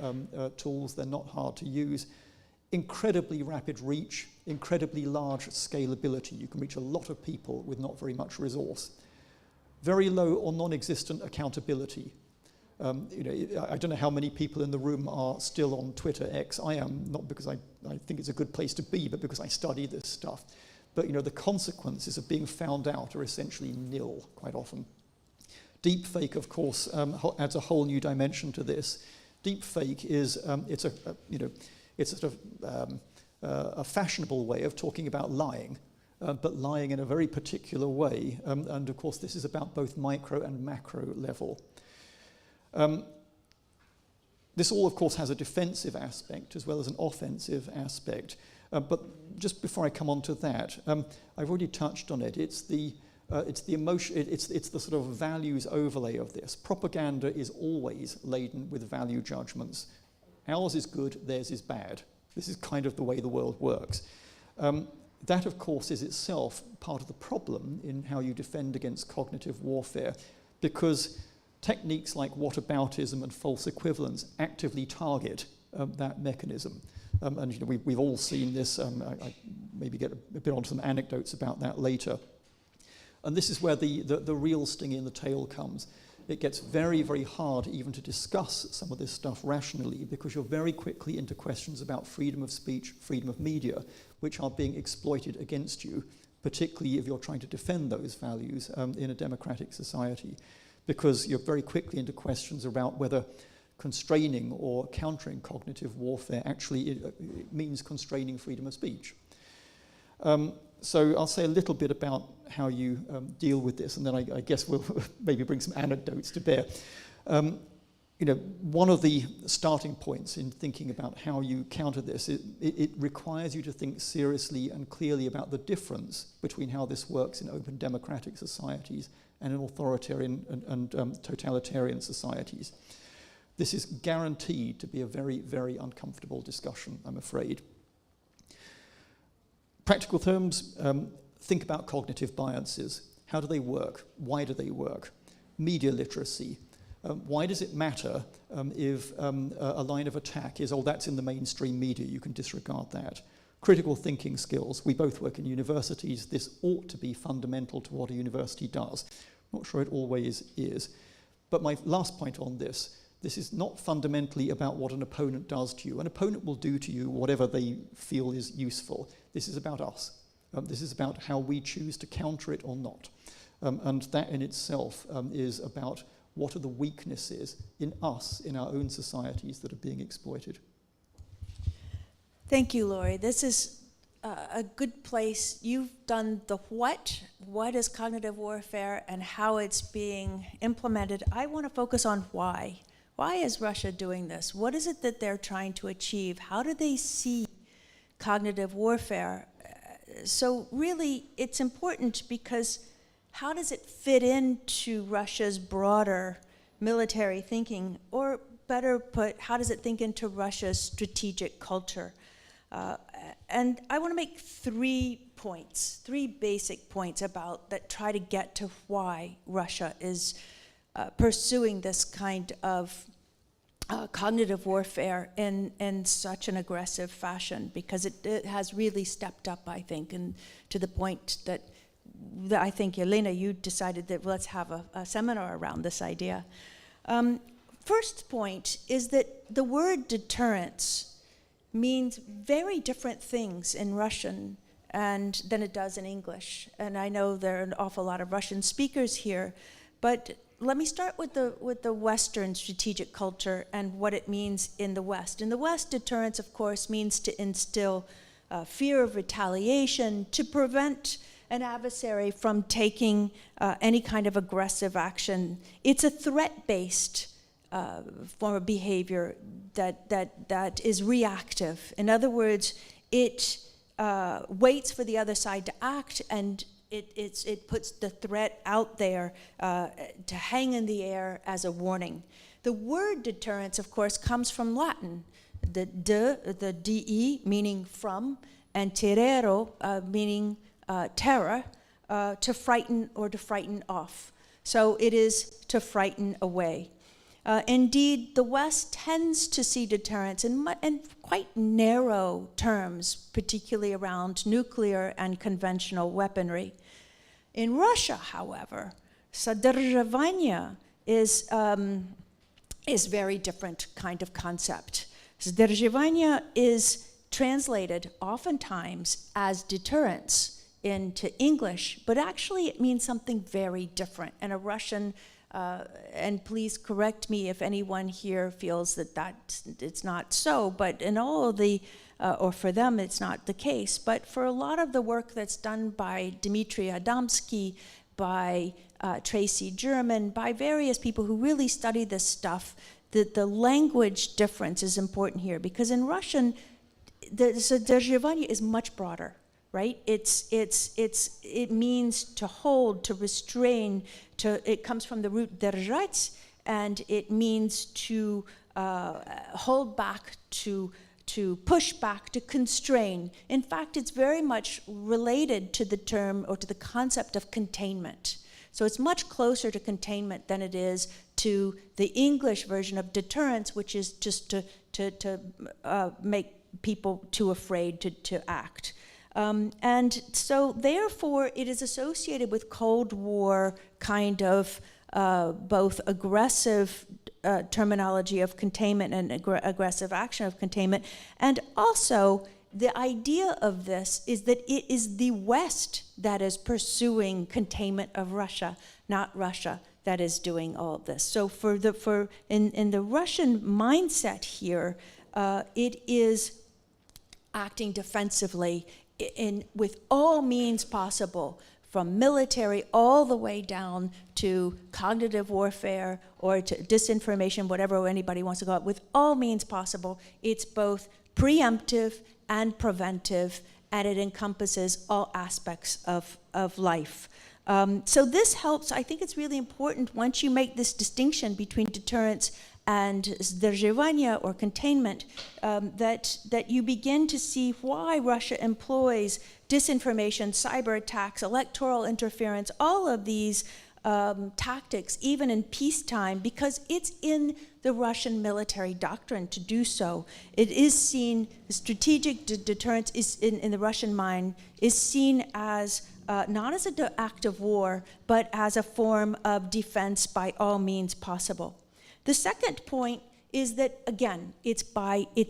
tools. They're not hard to use. Incredibly rapid reach, incredibly large scalability. You can reach a lot of people with not very much resource. Very low or non-existent accountability. I don't know how many people in the room are still on Twitter X. I am, not because I think it's a good place to be, but because I study this stuff. But the consequences of being found out are essentially nil quite often. Deepfake, of course, adds a whole new dimension to this. Deepfake is it's sort of a fashionable way of talking about lying, but lying in a very particular way. And of course, this is about both micro and macro level. This all, of course, has a defensive aspect as well as an offensive aspect. But just before I come on to that, I've already touched on it. It's the emotion. It's the sort of values overlay of this. Propaganda is always laden with value judgments. Ours is good, theirs is bad. This is kind of the way the world works. That, of course, is itself part of the problem in how you defend against cognitive warfare, because techniques like whataboutism and false equivalence actively target that mechanism. And we've all seen this. I maybe get a bit onto some anecdotes about that later. And this is where the real sting in the tail comes. It gets very, very hard even to discuss some of this stuff rationally, because you're very quickly into questions about freedom of speech, freedom of media, which are being exploited against you, particularly if you're trying to defend those values in a democratic society, because you're very quickly into questions about whether constraining or countering cognitive warfare actually means constraining freedom of speech. So I'll say a little bit about how you deal with this, and then I guess we'll maybe bring some anecdotes to bear. One of the starting points in thinking about how you counter this, it requires you to think seriously and clearly about the difference between how this works in open democratic societies and in authoritarian and totalitarian societies. This is guaranteed to be a very, very uncomfortable discussion, I'm afraid. Practical terms, think about cognitive biases. How do they work? Why do they work? Media literacy. Why does it matter if a line of attack is, that's in the mainstream media, you can disregard that? Critical thinking skills. We both work in universities. This ought to be fundamental to what a university does. I'm not sure it always is. But my last point on this is not fundamentally about what an opponent does to you. An opponent will do to you whatever they feel is useful. This is about us. This is about how we choose to counter it or not. And that in itself is about what are the weaknesses in us, in our own societies, that are being exploited. Thank you, Laurie. This is a good place. You've done the what is cognitive warfare and how it's being implemented. I want to focus on why. Why is Russia doing this? What is it that they're trying to achieve? How do they see cognitive warfare? So really, it's important because how does it fit into Russia's broader military thinking? Or better put, how does it think into Russia's strategic culture? And I want to make 3 basic points about that try to get to why Russia is pursuing this kind of cognitive warfare in such an aggressive fashion, because it has really stepped up, I think, and to the point that I think, Yelena, you decided that let's have a seminar around this idea. First point is that the word deterrence means very different things in Russian than it does in English. And I know there are an awful lot of Russian speakers here, but let me start with the Western strategic culture and what it means in the West. In the West, deterrence, of course, means to instill fear of retaliation, to prevent an adversary from taking any kind of aggressive action. It's a threat-based form of behavior that is reactive. In other words, it waits for the other side to act, and it puts the threat out there to hang in the air as a warning. The word deterrence, of course, comes from Latin. The de, meaning from, and terrero, meaning terror, to frighten or to frighten off. So it is to frighten away. Indeed, the West tends to see deterrence in quite narrow terms, particularly around nuclear and conventional weaponry. In Russia, however, содержание is very different kind of concept. Содержание is translated oftentimes as deterrence into English, but actually it means something very different. And a Russian, and please correct me if anyone here feels that it's not so, but in all of the, or for them it's not the case, but for a lot of the work that's done by Dmitry Adamski, by Tracy German, by various people who really study this stuff, the language difference is important here, because in Russian, the содержание is much broader, right? It means to hold, to restrain, it comes from the root держать, and it means to hold back, to push back, to constrain. In fact, it's very much related to the term or to the concept of containment. So it's much closer to containment than it is to the English version of deterrence, which is just to make people too afraid to act. And so therefore it is associated with Cold War kind of both aggressive terminology of containment and aggressive action of containment. And also the idea of this is that it is the West that is pursuing containment of Russia, not Russia that is doing all of this. So in the Russian mindset here, it is acting defensively with all means possible, from military all the way down to cognitive warfare or to disinformation, whatever anybody wants to call it, with all means possible. It's both preemptive and preventive, and it encompasses all aspects of life. So this helps. I think it's really important once you make this distinction between deterrence and сдерживание or containment, that you begin to see why Russia employs disinformation, cyber attacks, electoral interference, all of these tactics, even in peacetime, because it's in the Russian military doctrine to do so. It is seen, strategic deterrence is in the Russian mind, is seen as not as an act of war, but as a form of defense by all means possible. The second point is that, again, it's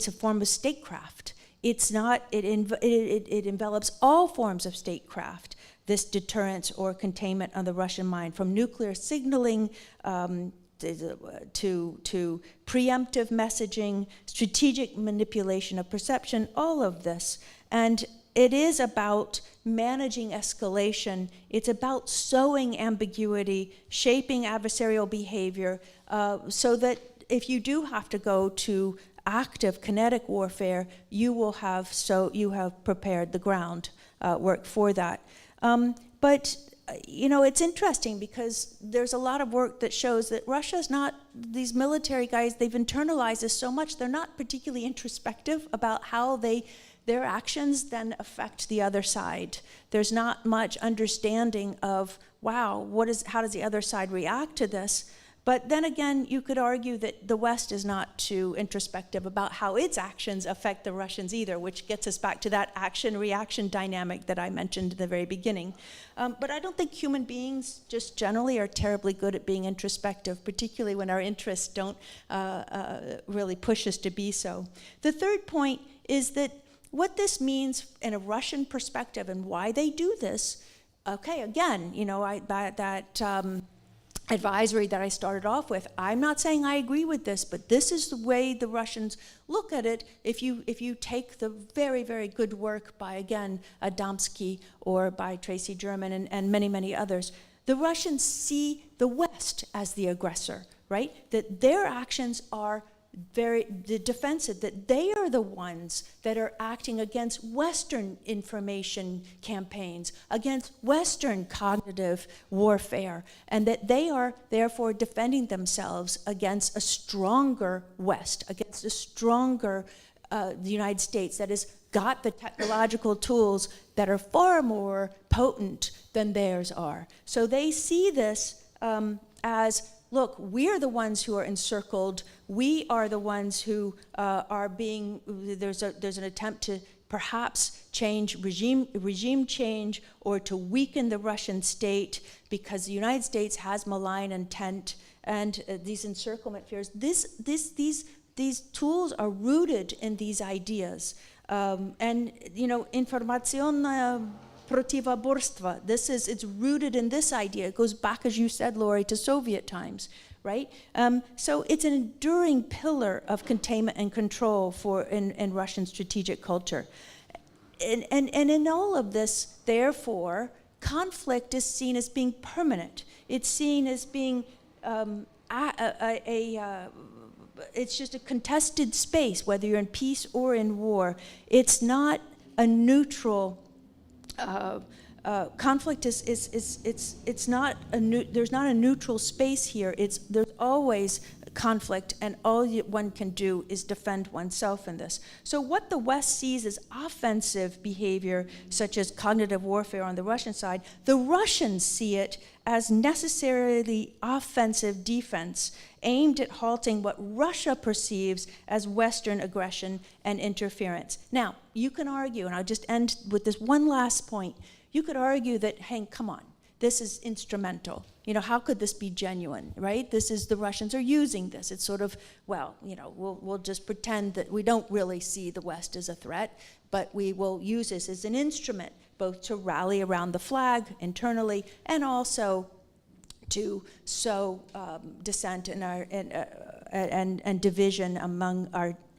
a form of statecraft. It's not, it envelops all forms of statecraft, this deterrence or containment on the Russian mind, from nuclear signaling to preemptive messaging, strategic manipulation of perception, all of this. And it is about managing escalation. It's about sowing ambiguity, shaping adversarial behavior, so that if you do have to go to active kinetic warfare, you have prepared the ground work for that. But it's interesting because there's a lot of work that shows that Russia's not, these military guys, they've internalized this so much, they're not particularly introspective about how their actions then affect the other side. There's not much understanding of, wow, how does the other side react to this? But then again, you could argue that the West is not too introspective about how its actions affect the Russians either, which gets us back to that action-reaction dynamic that I mentioned at the very beginning. But I don't think human beings just generally are terribly good at being introspective, particularly when our interests don't really push us to be so. The third point is that what this means in a Russian perspective and why they do this, okay, again, advisory that I started off with. I'm not saying I agree with this, but this is the way the Russians look at it. If you take the very, very good work by, again, Adamski or by Tracy German and many, many others, the Russians see the West as the aggressor, right? That their actions are very defensive, that they are the ones that are acting against Western information campaigns, against Western cognitive warfare, and that they are therefore defending themselves against a stronger West, against a stronger the United States that has got the technological tools that are far more potent than theirs are. So they see this as, look, we're the ones who are encircled. We are the ones who are being, there's an attempt to perhaps change regime change or to weaken the Russian state because the United States has malign intent and these encirclement fears. These tools are rooted in these ideas. And, you know, información противоборства, it's rooted in this idea. It goes back, as you said, Laurie, to Soviet times, right? So it's an enduring pillar of containment and control in Russian strategic culture. And in all of this, therefore, conflict is seen as being permanent. It's seen as being it's just a contested space, whether you're in peace or in war. It's not a neutral. Conflict it's not there's not a neutral space here. There's always conflict, and all one can do is defend oneself in this. So what the West sees as offensive behavior, such as cognitive warfare on the Russian side, the Russians see it as necessarily offensive defense aimed at halting what Russia perceives as Western aggression and interference. Now, you can argue, and I'll just end with this one last point, you could argue that, hey, come on, this is instrumental. You know, how could this be genuine, right? The Russians are using this. It's sort of, well, you know, we'll just pretend that we don't really see the West as a threat, but we will use this as an instrument, both to rally around the flag internally and also to sow dissent in and division among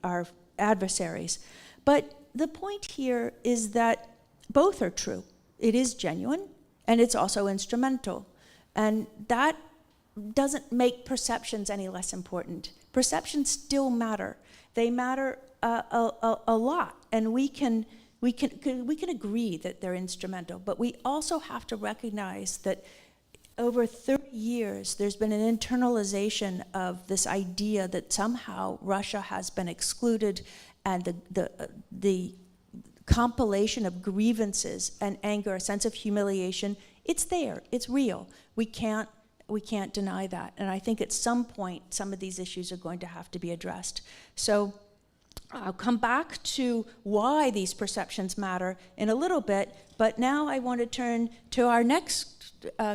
our adversaries. But the point here is that both are true. It is genuine, and it's also instrumental. And that doesn't make perceptions any less important. Perceptions still matter. They matter a lot, and we can agree that they're instrumental, but we also have to recognize that over 30 years, there's been an internalization of this idea that somehow Russia has been excluded, and the compilation of grievances and anger, a sense of humiliation, it's there, it's real. We can't deny that. And I think at some point, some of these issues are going to have to be addressed. So I'll come back to why these perceptions matter in a little bit, but now I want to turn to our next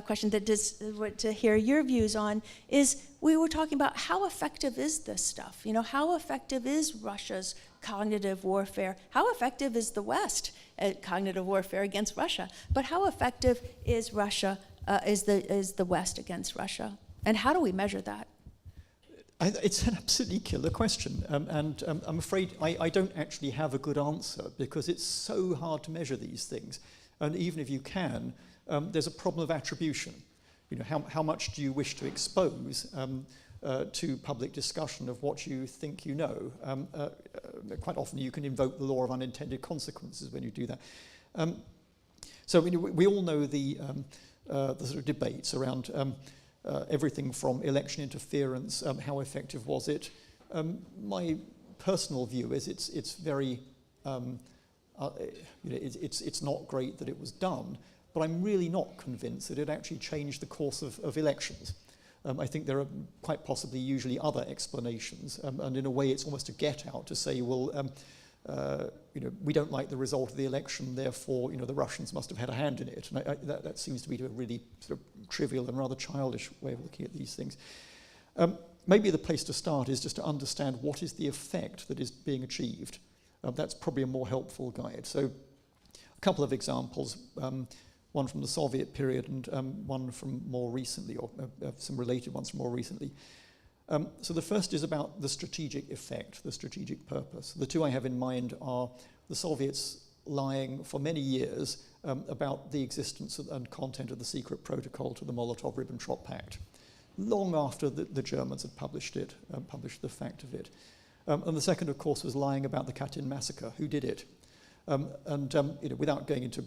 question to hear your views on is, we were talking about how effective is this stuff? You know, how effective is Russia's cognitive warfare? How effective is the West at cognitive warfare against Russia? But how effective is Russia, is the West against Russia? And how do we measure that? It's an absolutely killer question, and I'm afraid I don't actually have a good answer, because it's so hard to measure these things. And even if you can, there's a problem of attribution. You know, how much do you wish to expose to public discussion of what you think you know? Quite often you can invoke the law of unintended consequences when you do that. So we all know the sort of debates around everything from election interference, how effective was it? My personal view is it's very, it's not great that it was done, but I'm really not convinced that it actually changed the course of elections. I think there are quite possibly usually other explanations, and in a way it's almost a get-out to say, well, we don't like the result of the election, therefore, the Russians must have had a hand in it. And that seems to be a really sort of trivial and rather childish way of looking at these things. Maybe the place to start is just to understand what is the effect that is being achieved. That's probably a more helpful guide. So a couple of examples. one from the Soviet period and one from more recently, or some related ones from more recently. So the first is about the strategic effect, the strategic purpose. The two I have in mind are the Soviets lying for many years about the existence and content of the secret protocol to the Molotov-Ribbentrop Pact, long after the Germans had published it, published the fact of it. And the second, of course, was lying about the Katyn massacre, who did it. Without going into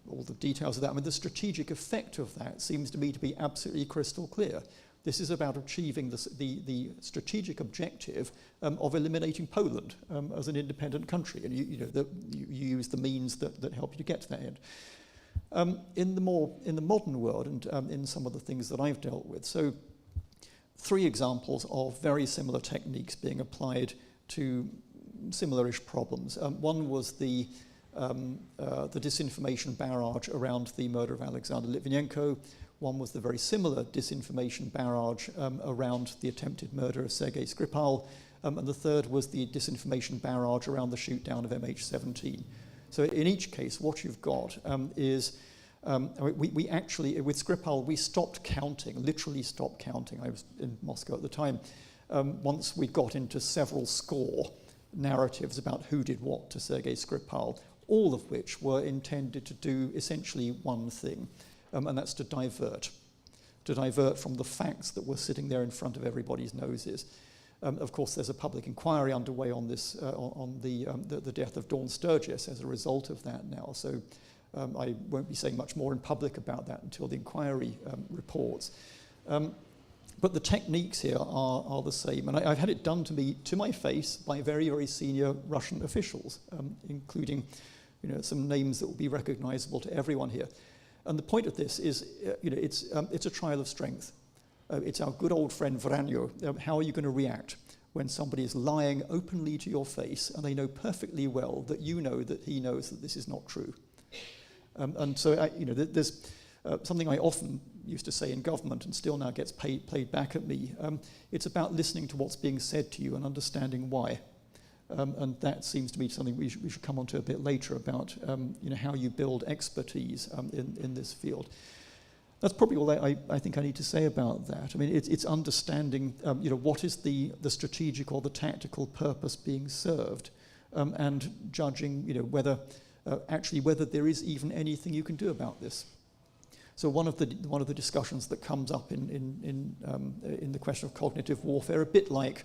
all the details of that, I mean, the strategic effect of that seems to me to be absolutely crystal clear. This is about achieving the strategic objective of eliminating Poland as an independent country, and you use the means that help you to get to that end. In the modern world, and in some of the things that I've dealt with, so 3 examples of very similar techniques being applied to similar-ish problems. One was the disinformation barrage around the murder of Alexander Litvinenko. One was the very similar disinformation barrage around the attempted murder of Sergei Skripal. And the third was the disinformation barrage around the shoot-down of MH17. So in each case, what you've got is, we actually, with Skripal, we stopped counting, literally stopped counting. I was in Moscow at the time. Once we got into several score narratives about who did what to Sergei Skripal, all of which were intended to do essentially one thing. And that's to divert from the facts that were sitting there in front of everybody's noses. Of course, there's a public inquiry underway on this, on the death of Dawn Sturgis as a result of that now. So I won't be saying much more in public about that until the inquiry reports. But the techniques here are the same. And I've had it done to me, to my face, by very, very senior Russian officials, including some names that will be recognizable to everyone here. And the point of this is, it's a trial of strength. It's our good old friend Vranyo. How are you going to react when somebody is lying openly to your face and they know perfectly well that you know that he knows that this is not true? And so, there's something I often used to say in government and still now gets played back at me. It's about listening to what's being said to you and understanding why. And that seems to me something we should come on to a bit later about how you build expertise in this field. That's probably all I think I need to say about that. I mean, it's understanding what is the strategic or the tactical purpose being served, and judging whether there is even anything you can do about this. So one of the discussions that comes up in the question of cognitive warfare, a bit like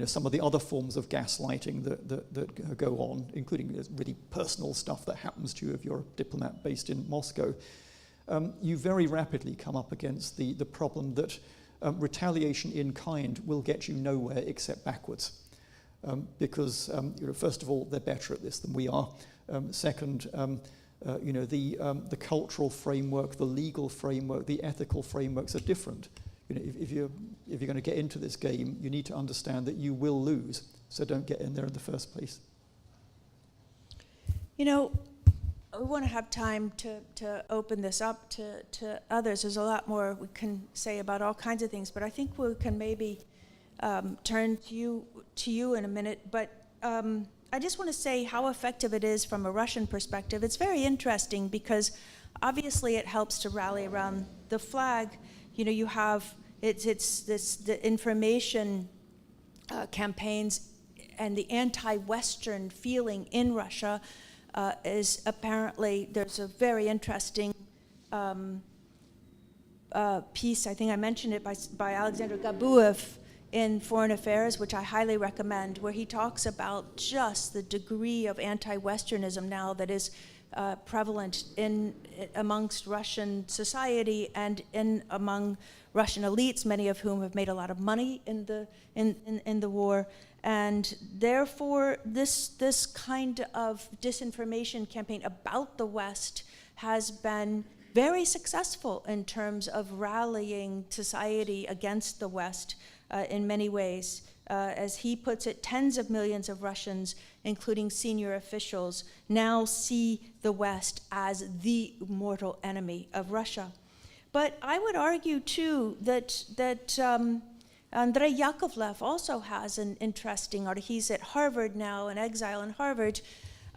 some of the other forms of gaslighting that go on, including really personal stuff that happens to you if you're a diplomat based in Moscow, you very rapidly come up against the problem that retaliation in kind will get you nowhere except backwards. Because, first of all, they're better at this than we are. Second, the cultural framework, the legal framework, the ethical frameworks are different. If you're going to get into this game, you need to understand that you will lose. So don't get in there in the first place. We want to have time to open this up to others. There's a lot more we can say about all kinds of things, but I think we can maybe turn to you in a minute. But I just want to say how effective it is from a Russian perspective. It's very interesting because obviously it helps to rally around the flag. You have the information campaigns and the anti-Western feeling in Russia is apparently, there's a very interesting piece, I think I mentioned it, by Alexander Gabuev in Foreign Affairs, which I highly recommend, where he talks about just the degree of anti-Westernism now that is prevalent amongst Russian society and among Russian elites, many of whom have made a lot of money in the war, and therefore this kind of disinformation campaign about the West has been very successful in terms of rallying society against the West in many ways. As he puts it, tens of millions of Russians, including senior officials, now see the West as the mortal enemy of Russia. But I would argue, too, that Andrei Yakovlev also has an interesting article. He's at Harvard now, in exile in Harvard,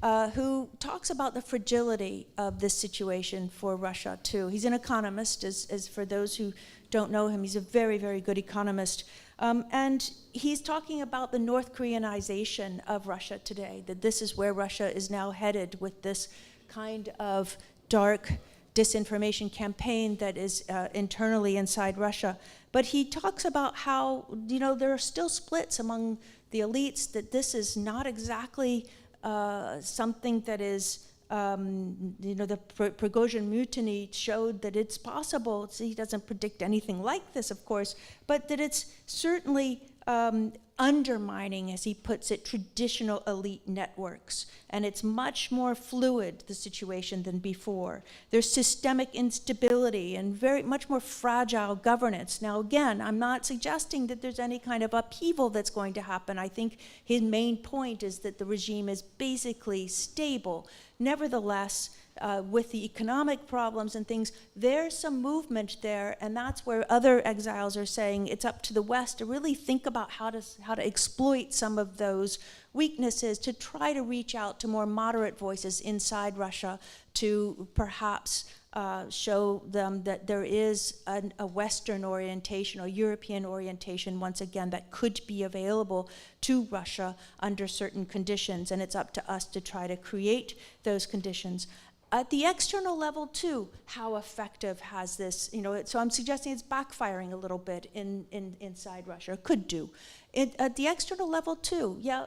who talks about the fragility of this situation for Russia, too. He's an economist, as for those who don't know him, he's a very, very good economist. And he's talking about the North Koreanization of Russia today, that this is where Russia is now headed with this kind of dark disinformation campaign that is internally inside Russia. But he talks about how, there are still splits among the elites, that this is not exactly something that is, the Prigozhin mutiny showed that it's possible. He doesn't predict anything like this, of course, but that it's certainly undermining, as he puts it, traditional elite networks. And it's much more fluid, the situation, than before. There's systemic instability and very much more fragile governance. Now, again, I'm not suggesting that there's any kind of upheaval that's going to happen. I think his main point is that the regime is basically stable. Nevertheless, with the economic problems and things, there's some movement there, and that's where other exiles are saying it's up to the West to really think about how to exploit some of those weaknesses, to try to reach out to more moderate voices inside Russia, to perhaps show them that there is a Western orientation or European orientation, once again, that could be available to Russia under certain conditions, and it's up to us to try to create those conditions. At the external level, too, how effective has this, so I'm suggesting it's backfiring a little bit inside Russia, could do. At the external level, too, yeah,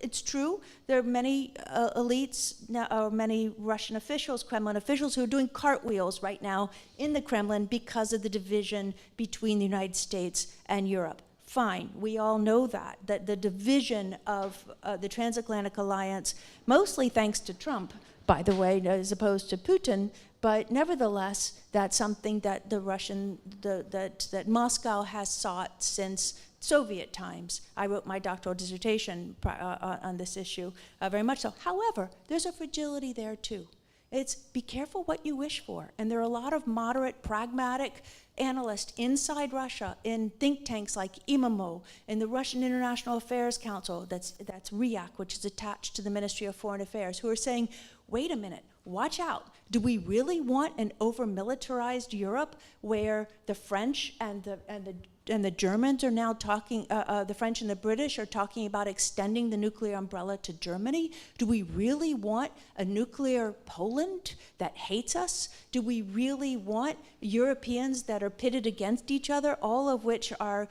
it's true, there are many elites, or many Russian officials, Kremlin officials, who are doing cartwheels right now in the Kremlin because of the division between the United States and Europe. Fine, we all know that the division of the Transatlantic Alliance, mostly thanks to Trump, by the way, as opposed to Putin, but nevertheless, that's something that that Moscow has sought since Soviet times. I wrote my doctoral dissertation on this issue, very much so. However, there's a fragility there too. It's be careful what you wish for, and there are a lot of moderate, pragmatic analysts inside Russia in think tanks like IMAMO, in the Russian International Affairs Council, that's RIAC, which is attached to the Ministry of Foreign Affairs, who are saying, wait a minute, watch out. Do we really want an over-militarized Europe where the French and the Germans are now talking, the French and the British are talking about extending the nuclear umbrella to Germany? Do we really want a nuclear Poland that hates us? Do we really want Europeans that are pitted against each other, all of which are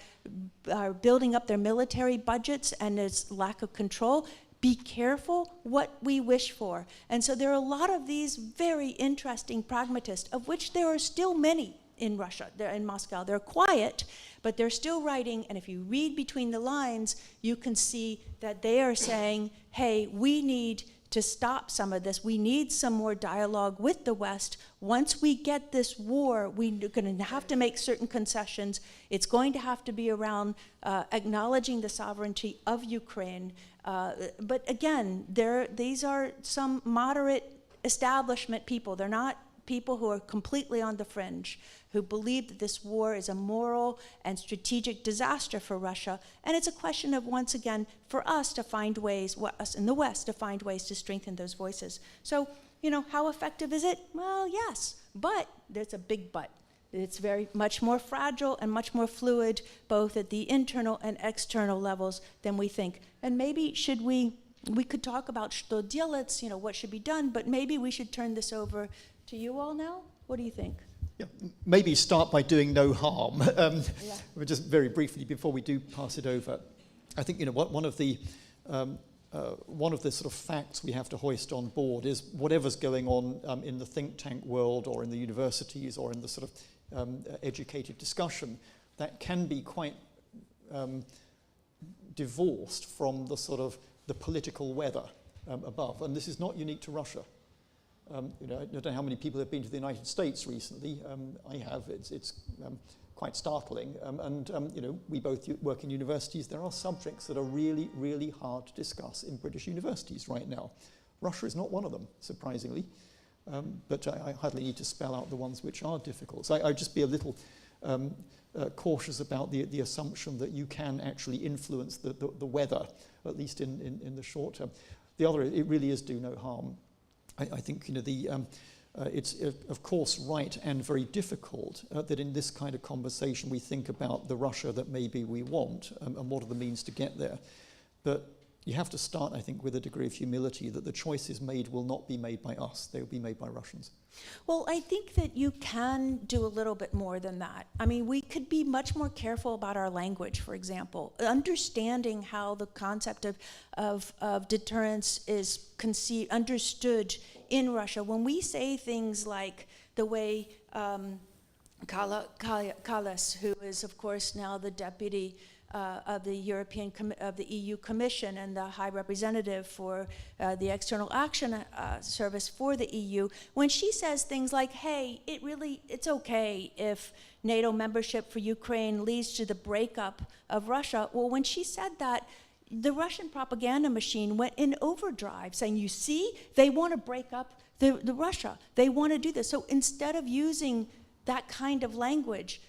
building up their military budgets, and there's lack of control? Be careful what we wish for. And so there are a lot of these very interesting pragmatists, of which there are still many in Russia, they're in Moscow. They're quiet, but they're still writing, and if you read between the lines, you can see that they are saying, hey, we need to stop some of this. We need some more dialogue with the West. Once we get this war, we're going to have to make certain concessions. It's going to have to be around acknowledging the sovereignty of Ukraine. But again, these are some moderate establishment people. They're not people who are completely on the fringe, who believe that this war is a moral and strategic disaster for Russia. And it's a question of, once again, for us to find ways, us in the West, to find ways to strengthen those voices. So, how effective is it? Well, yes, but there's a big but. It's very much more fragile and much more fluid, both at the internal and external levels than we think. And maybe we could talk about что делать, what should be done, but maybe we should turn this over to you all now. What do you think? Yeah, maybe start by doing no harm. Just very briefly before we do pass it over, I think one of the sort of facts we have to hoist on board is whatever's going on in the think tank world or in the universities or in the sort of educated discussion, that can be quite divorced from the sort of the political weather above, and this is not unique to Russia. I don't know how many people have been to the United States recently. I have. It's quite startling. We both work in universities. There are subjects that are really, really hard to discuss in British universities right now. Russia is not one of them, surprisingly. But I hardly need to spell out the ones which are difficult. So I'd just be a little cautious about the assumption that you can actually influence the weather, at least in the short term. The other, it really is do no harm. I think, you know, it's of course right and very difficult that in this kind of conversation we think about the Russia that maybe we want and what are the means to get there. But you have to start, I think, with a degree of humility that the choices made will not be made by us, they will be made by Russians. Well, I think that you can do a little bit more than that. I mean, we could be much more careful about our language, for example, understanding how the concept of deterrence is understood in Russia. When we say things like the way Kallas, who is, of course, now the deputy of the EU Commission and the High Representative for the External Action Service for the EU, when she says things like, hey, it's okay if NATO membership for Ukraine leads to the breakup of Russia. Well, when she said that, the Russian propaganda machine went in overdrive, saying, you see, they want to break up the Russia. They want to do this. So instead of using that kind of language,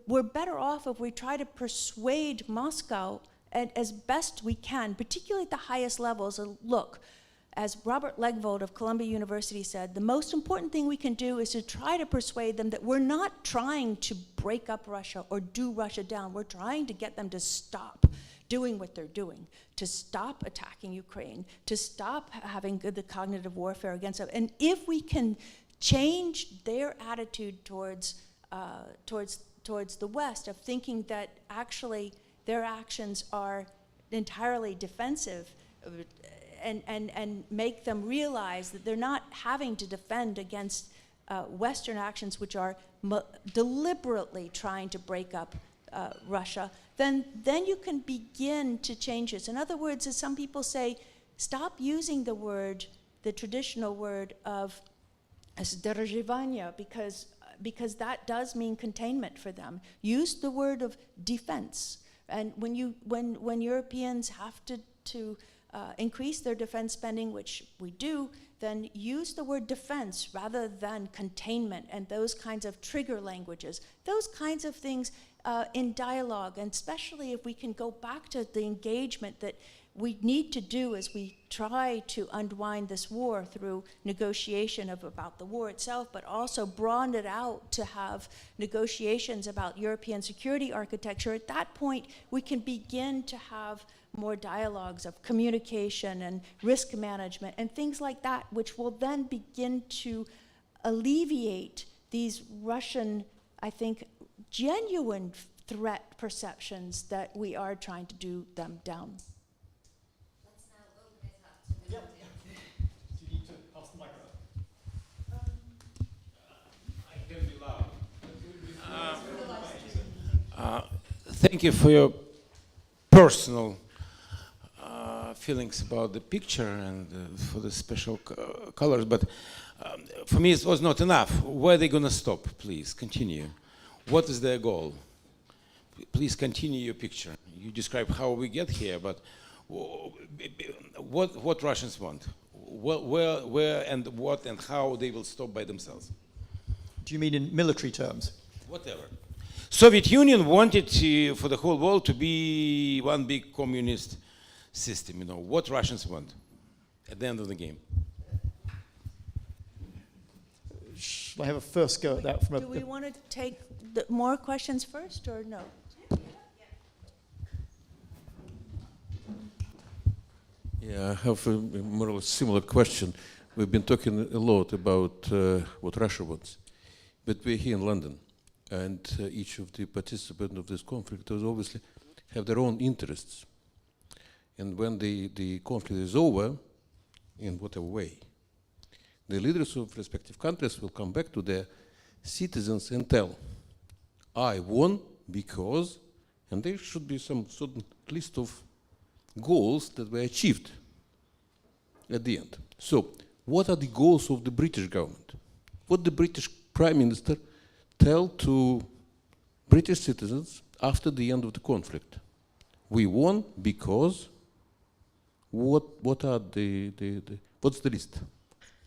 we're better off if we try to persuade Moscow as best we can, particularly at the highest levels. Look, as Robert Legvold of Columbia University said, the most important thing we can do is to try to persuade them that we're not trying to break up Russia or do Russia down. We're trying to get them to stop doing what they're doing, to stop attacking Ukraine, to stop having the cognitive warfare against them. And if we can change their attitude towards the West, of thinking that actually their actions are entirely defensive, and make them realize that they're not having to defend against Western actions which are deliberately trying to break up Russia, then you can begin to change this. In other words, as some people say, stop using the traditional word of sdерживание, because that does mean containment for them. Use the word of defense. And when Europeans have to increase their defense spending, which we do, then use the word defense rather than containment and those kinds of trigger languages. Those kinds of things in dialogue, and especially if we can go back to the engagement that we need to do as we try to unwind this war through negotiation about the war itself, but also broaden it out to have negotiations about European security architecture. At that point, we can begin to have more dialogues of communication and risk management and things like that, which will then begin to alleviate these Russian, I think, genuine threat perceptions that we are trying to do them down. Thank you for your personal feelings about the picture and for the special colors, but for me it was not enough. Where are they going to stop? Please continue. What is their goal? Please continue your picture. You describe how we get here, but what Russians want? Where and what and how they will stop by themselves? Do you mean in military terms? Whatever. Soviet Union wanted for the whole world to be one big communist system. You know what Russians want at the end of the game. Shall I have a first go at that? Do we want to take more questions first, or no? Yeah, I have a more or less similar question. We've been talking a lot about what Russia wants, but we're here in London, and each of the participants of this conflict does obviously have their own interests. And when the conflict is over, in whatever way, the leaders of respective countries will come back to their citizens and tell, I won because, and there should be some certain list of goals that were achieved at the end. So, what are the goals of the British government? What the British Prime Minister tell to British citizens after the end of the conflict? We won because what are what's the list?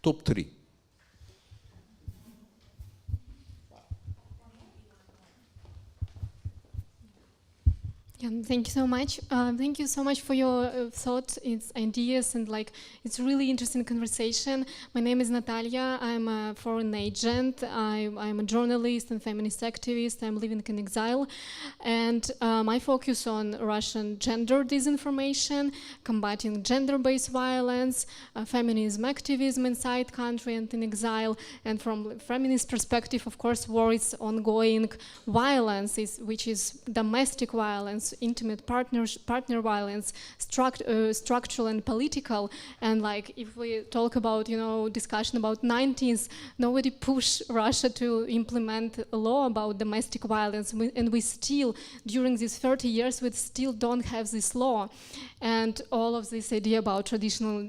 Top 3. Yeah, thank you so much. Thank you so much for your thoughts, its ideas, and it's really interesting conversation. My name is Natalia. I'm a foreign agent. I'm a journalist and feminist activist. I'm living in exile, and I focus on Russian gender disinformation, combating gender-based violence, feminism activism inside country and in exile. And from feminist perspective, of course, war is ongoing violence, which is domestic violence, intimate partner violence, structural and political. And if we talk about, discussion about 90s, nobody pushed Russia to implement a law about domestic violence. And we still, during these 30 years, we still don't have this law. And all of this idea about traditional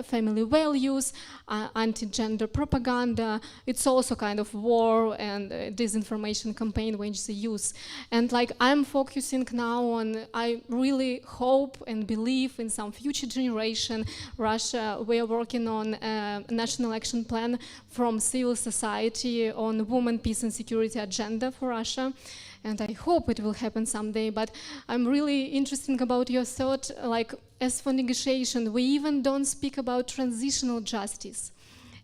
family values, anti-gender propaganda, it's also kind of war and disinformation campaign which they use. And I'm focusing now on, I really hope and believe in some future generation. Russia, we are working on a national action plan from civil society on women, peace and security agenda for Russia. And I hope it will happen someday, but I'm really interested about your thought, as for negotiation, we even don't speak about transitional justice.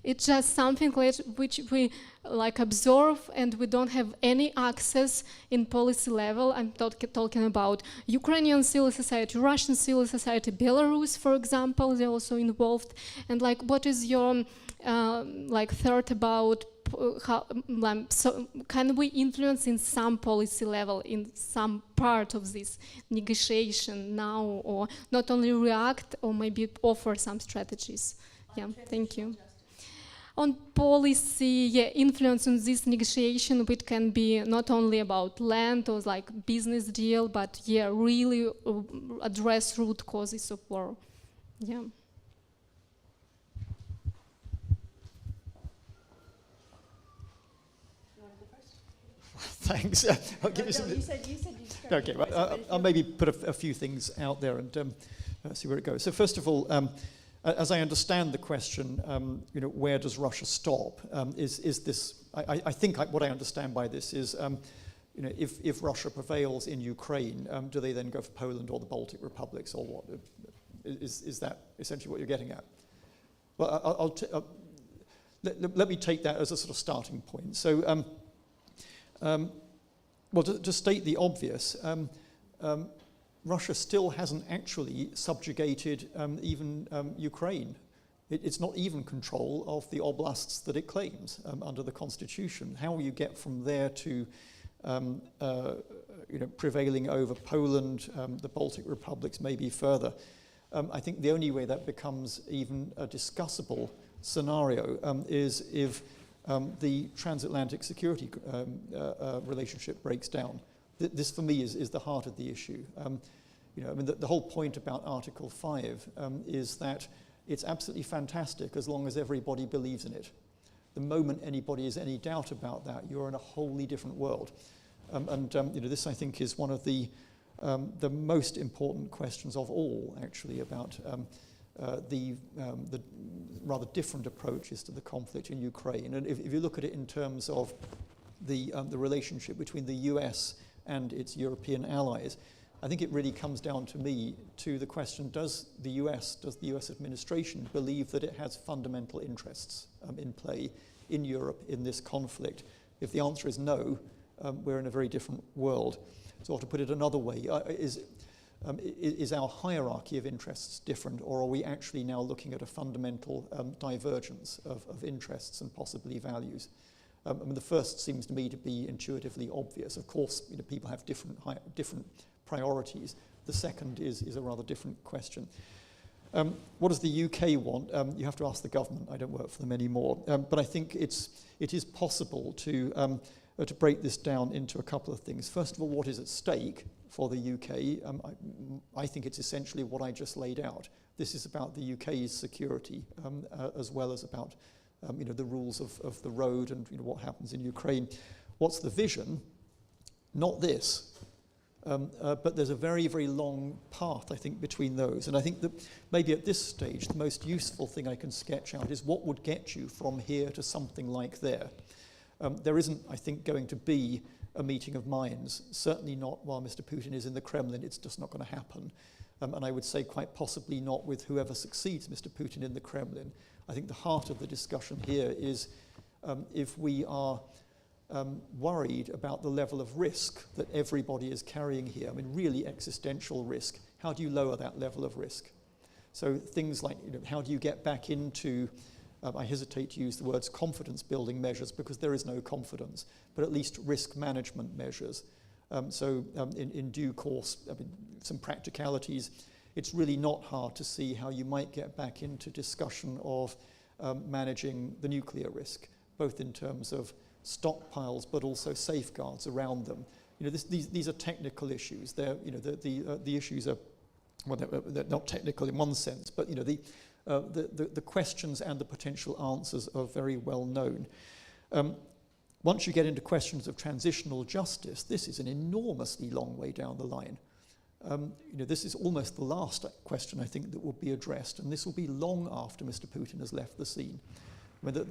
It's just something which we observe, and we don't have any access in policy level. I'm talking about Ukrainian civil society, Russian civil society, Belarus, for example, they're also involved. And what is your thought about how so can we influence in some policy level, in some part of this negotiation now, or not only react, or maybe offer some strategies? Yeah, thank you. On policy, influence on this negotiation, which can be not only about land or business deal, but really address root causes of war. Yeah. Thanks. I'll give you some. You said you started. Okay, well, I'll maybe put a few things out there and see where it goes. So first of all, as I understand the question, where does Russia stop? Is this? I think what I understand by this is, if Russia prevails in Ukraine, do they then go for Poland or the Baltic republics or what? Is that essentially what you're getting at? Well, let me take that as a sort of starting point. So. Well, to state the obvious, Russia still hasn't actually subjugated even Ukraine. It's not even control of the oblasts that it claims under the constitution. How you get from there to prevailing over Poland, the Baltic republics, maybe further, I think the only way that becomes even a discussable scenario is if the transatlantic security relationship breaks down. This, for me, is the heart of the issue. The whole point about Article 5 is that it's absolutely fantastic as long as everybody believes in it. The moment anybody has any doubt about that, you're in a wholly different world. This, I think, is one of the most important questions of all, actually, about the rather different approaches to the conflict in Ukraine. And if you look at it in terms of the relationship between the US and its European allies, I think it really comes down to me to the question, does the US administration believe that it has fundamental interests in play in Europe in this conflict? If the answer is no, we're in a very different world. So to put it another way, is our hierarchy of interests different, or are we actually now looking at a fundamental divergence of interests and possibly values? The first seems to me to be intuitively obvious. Of course, people have different priorities. The second is a rather different question. What does the UK want? You have to ask the government. I don't work for them anymore. But I think it is possible to break this down into a couple of things. First of all, what is at stake for the UK? I think it's essentially what I just laid out. This is about the UK's security, as well as about the rules of the road and what happens in Ukraine. What's the vision? Not this. But there's a very, very long path, I think, between those. And I think that maybe at this stage, the most useful thing I can sketch out is what would get you from here to something like there. There isn't, I think, going to be a meeting of minds. Certainly not while Mr. Putin is in the Kremlin. It's just not going to happen. And I would say quite possibly not with whoever succeeds Mr. Putin in the Kremlin. I think the heart of the discussion here is if we are worried about the level of risk that everybody is carrying here, I mean, really existential risk, how do you lower that level of risk? So things like, how do you get back into, I hesitate to use the words confidence building measures because there is no confidence, but at least risk management measures. In due course, I mean, some practicalities, it's really not hard to see how you might get back into discussion of managing the nuclear risk, both in terms of stockpiles but also safeguards around them. These are technical issues. They're, the issues are, well, they're not technical in one sense, but the questions and the potential answers are very well known. Once you get into questions of transitional justice, this is an enormously long way down the line. This is almost the last question I think that will be addressed, and this will be long after Mr. Putin has left the scene. I mean,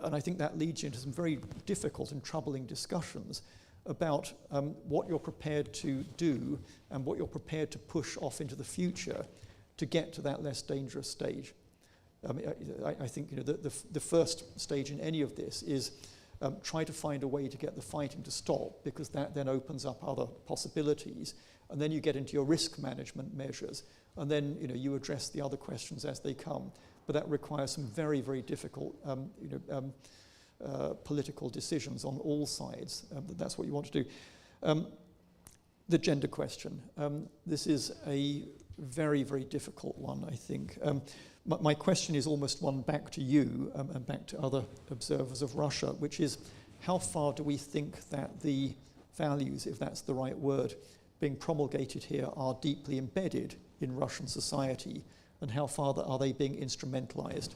and I think that leads you into some very difficult and troubling discussions about what you're prepared to do and what you're prepared to push off into the future to get to that less dangerous stage. I think the first stage in any of this is try to find a way to get the fighting to stop, because that then opens up other possibilities, and then you get into your risk management measures, and then you address the other questions as they come. But that requires some very, very difficult political decisions on all sides. That's what you want to do. The gender question. This is a very, very difficult one, I think. My question is almost one back to you and back to other observers of Russia, which is, how far do we think that the values, if that's the right word, being promulgated here are deeply embedded in Russian society, and how far are they being instrumentalized?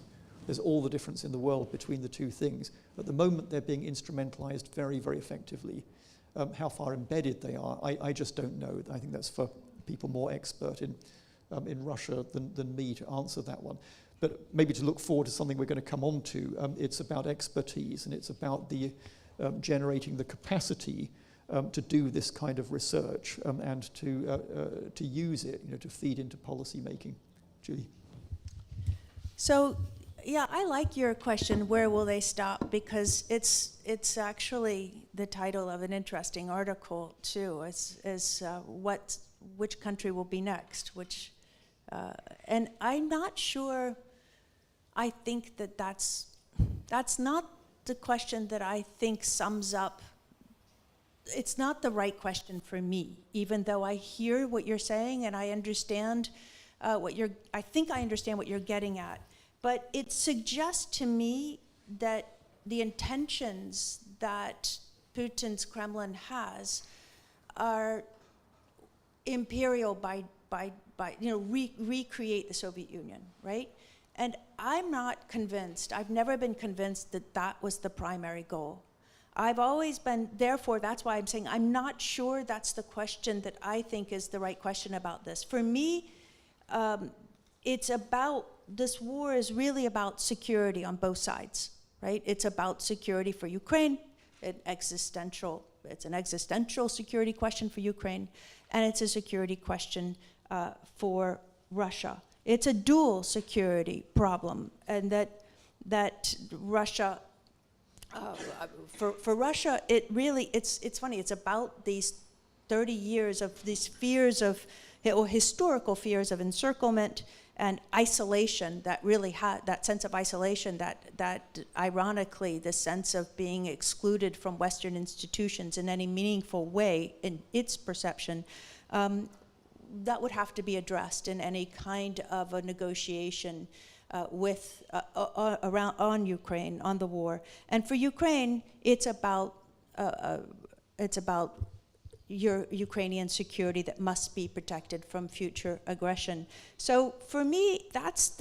There's all the difference in the world between the two things. At the moment, they're being instrumentalized very, very effectively. How far embedded they are, I just don't know. I think that's for people more expert in Russia than me to answer that one. But maybe to look forward to something we're going to come on to, it's about expertise, and it's about the generating the capacity to do this kind of research and to use it, to feed into policy making. Julie. So, yeah, I like your question, where will they stop? Because it's actually the title of an interesting article too. Which country will be next? And I'm not sure. I think that's not the question that I think sums up. It's not the right question for me, even though I hear what you're saying and I understand I think I understand what you're getting at. But it suggests to me that the intentions that Putin's Kremlin has are imperial by recreate the Soviet Union, right? And I'm not convinced, I've never been convinced that that was the primary goal. I've always been, therefore, that's why I'm saying I'm not sure that's the question that I think is the right question about this. For me, it's about, this war is really about security on both sides, right? It's about security for Ukraine, it's an existential security question for Ukraine, and it's a security question for Russia. It's a dual security problem, and that Russia, for Russia, it's funny, it's about these 30 years of these fears of, or historical fears of encirclement and isolation that really had, that sense of isolation that ironically, the sense of being excluded from Western institutions in any meaningful way in its perception, that would have to be addressed in any kind of a negotiation on Ukraine, on the war. And for Ukraine, it's about your Ukrainian security that must be protected from future aggression. So for me, that's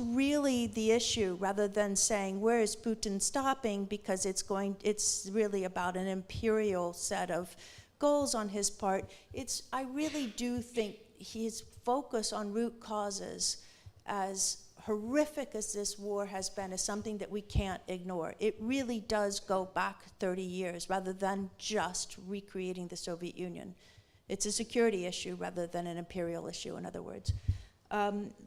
really the issue, rather than saying where is Putin stopping, because it's really about an imperial set of goals on his part. I really do think his focus on root causes as horrific as this war has been, is something that we can't ignore. It really does go back 30 years rather than just recreating the Soviet Union. It's a security issue rather than an imperial issue, in other words.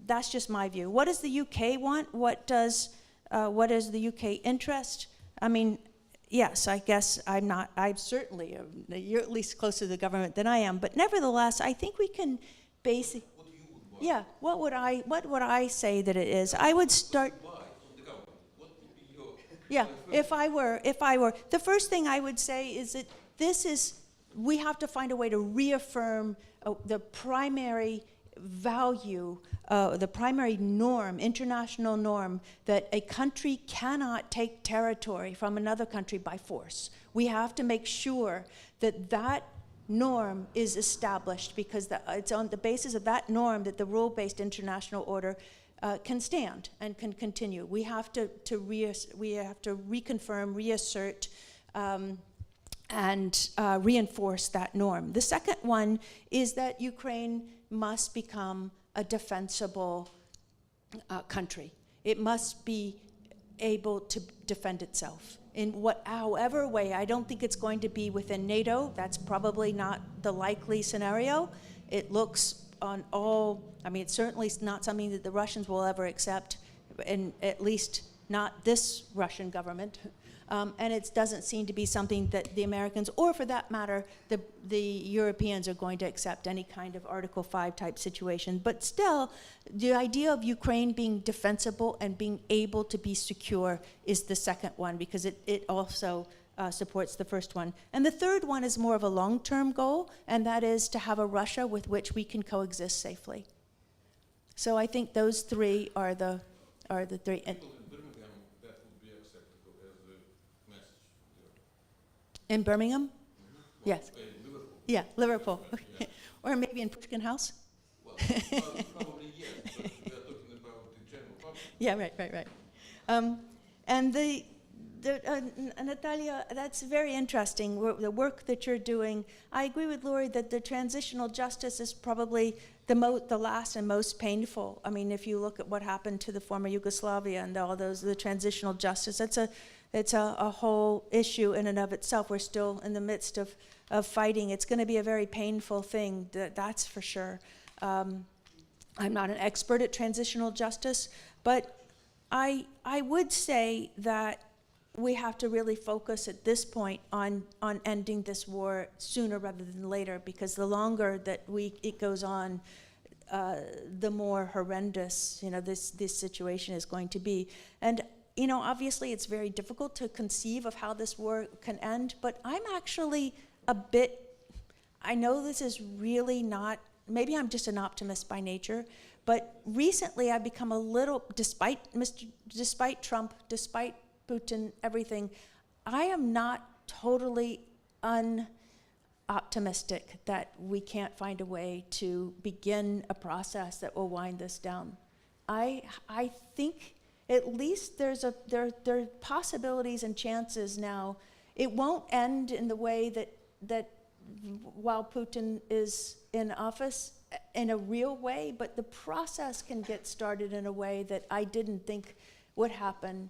That's just my view. What does the UK want? What is the UK interest? I mean, yes, I guess I'm certainly, you're at least closer to the government than I am, but nevertheless, I think we can basically, yeah, what would I say that it is? I would start, yeah, if I were, the first thing I would say is that we have to find a way to reaffirm the primary value, the primary norm, international norm, that a country cannot take territory from another country by force. We have to make sure that that norm is established, because it's on the basis of that norm that the rule-based international order can stand and can continue. We have to reconfirm, reassert, and reinforce that norm. The second one is that Ukraine must become a defensible country. It must be able to defend itself in however way. I don't think it's going to be within NATO. That's probably not the likely scenario. It looks on all, I mean, it's certainly not something that the Russians will ever accept, and at least not this Russian government. And it doesn't seem to be something that the Americans, or for that matter, the Europeans, are going to accept, any kind of Article 5 type situation. But still, the idea of Ukraine being defensible and being able to be secure is the second one, because it also supports the first one. And the third one is more of a long-term goal, and that is to have a Russia with which we can coexist safely. So I think those three are the three. In Birmingham? Mm-hmm. Yes. Liverpool. Yeah, Liverpool. Yeah. Or maybe in Pushkin House? Well, probably yes, but we are talking about the general public. Yeah, right. And Natalia, that's very interesting, the work that you're doing. I agree with Laurie that the transitional justice is probably the last and most painful. I mean, if you look at what happened to the former Yugoslavia and all those, the transitional justice, it's a whole issue in and of itself. We're still in the midst of fighting. It's going to be a very painful thing, that's for sure. I'm not an expert at transitional justice, but I would say that we have to really focus at this point on ending this war sooner rather than later, because the longer that it goes on, the more horrendous this situation is going to be. And obviously it's very difficult to conceive of how this war can end, but I'm actually I know this is really not, maybe I'm just an optimist by nature, but recently I've become a little, despite Trump, despite Putin, everything, I am not totally unoptimistic that we can't find a way to begin a process that will wind this down. I think at least there are possibilities and chances now. It won't end in the way that while Putin is in office in a real way, but the process can get started in a way that I didn't think would happen.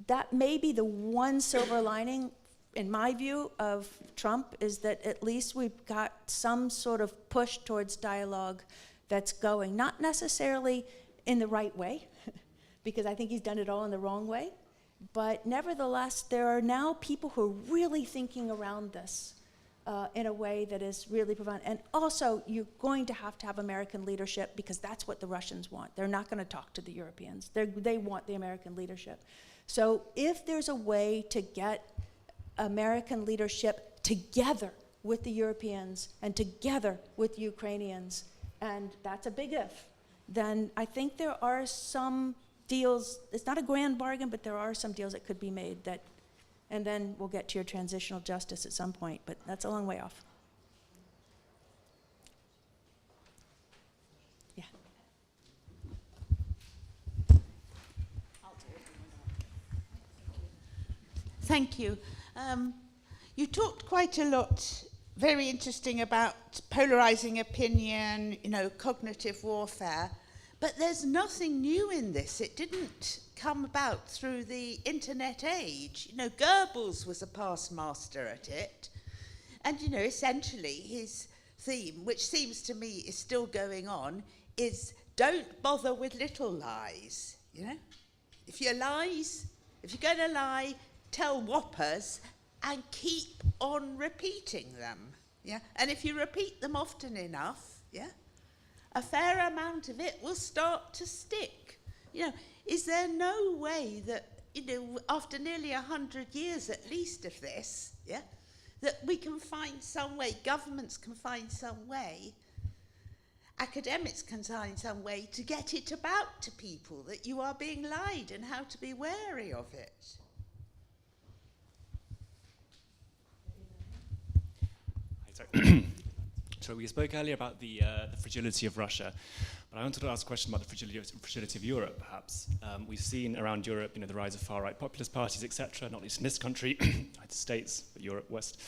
That may be the one silver lining, in my view, of Trump, is that at least we've got some sort of push towards dialogue that's going, not necessarily in the right way, because I think he's done it all in the wrong way, but nevertheless, there are now people who are really thinking around this in a way that is really profound. And also, you're going to have American leadership, because that's what the Russians want. They're not going to talk to the Europeans. They want the American leadership. So if there's a way to get American leadership together with the Europeans and together with the Ukrainians, and that's a big if, then I think there are some deals. It's not a grand bargain, but there are some deals that could be made that, and then we'll get to your transitional justice at some point, but that's a long way off. Yeah. Thank you. You talked quite a lot, very interesting, about polarizing opinion, cognitive warfare. But there's nothing new in this. It didn't come about through the internet age. You know, Goebbels was a past master at it. And, you know, essentially his theme, which seems to me is still going on, is don't bother with little lies, you know? If you're going to lie, tell whoppers and keep on repeating them, yeah? And if you repeat them often enough, yeah, a fair amount of it will start to stick. You know, is there no way that, you know, after nearly 100 years at least of this, yeah, that we can find some way, governments can find some way, academics can find some way to get it about to people that you are being lied and how to be wary of it? So we spoke earlier about the fragility of Russia, but I wanted to ask a question about the fragility of Europe, perhaps. We've seen around Europe, you know, the rise of far-right populist parties, etc., not least in this country, United States, but Europe, West,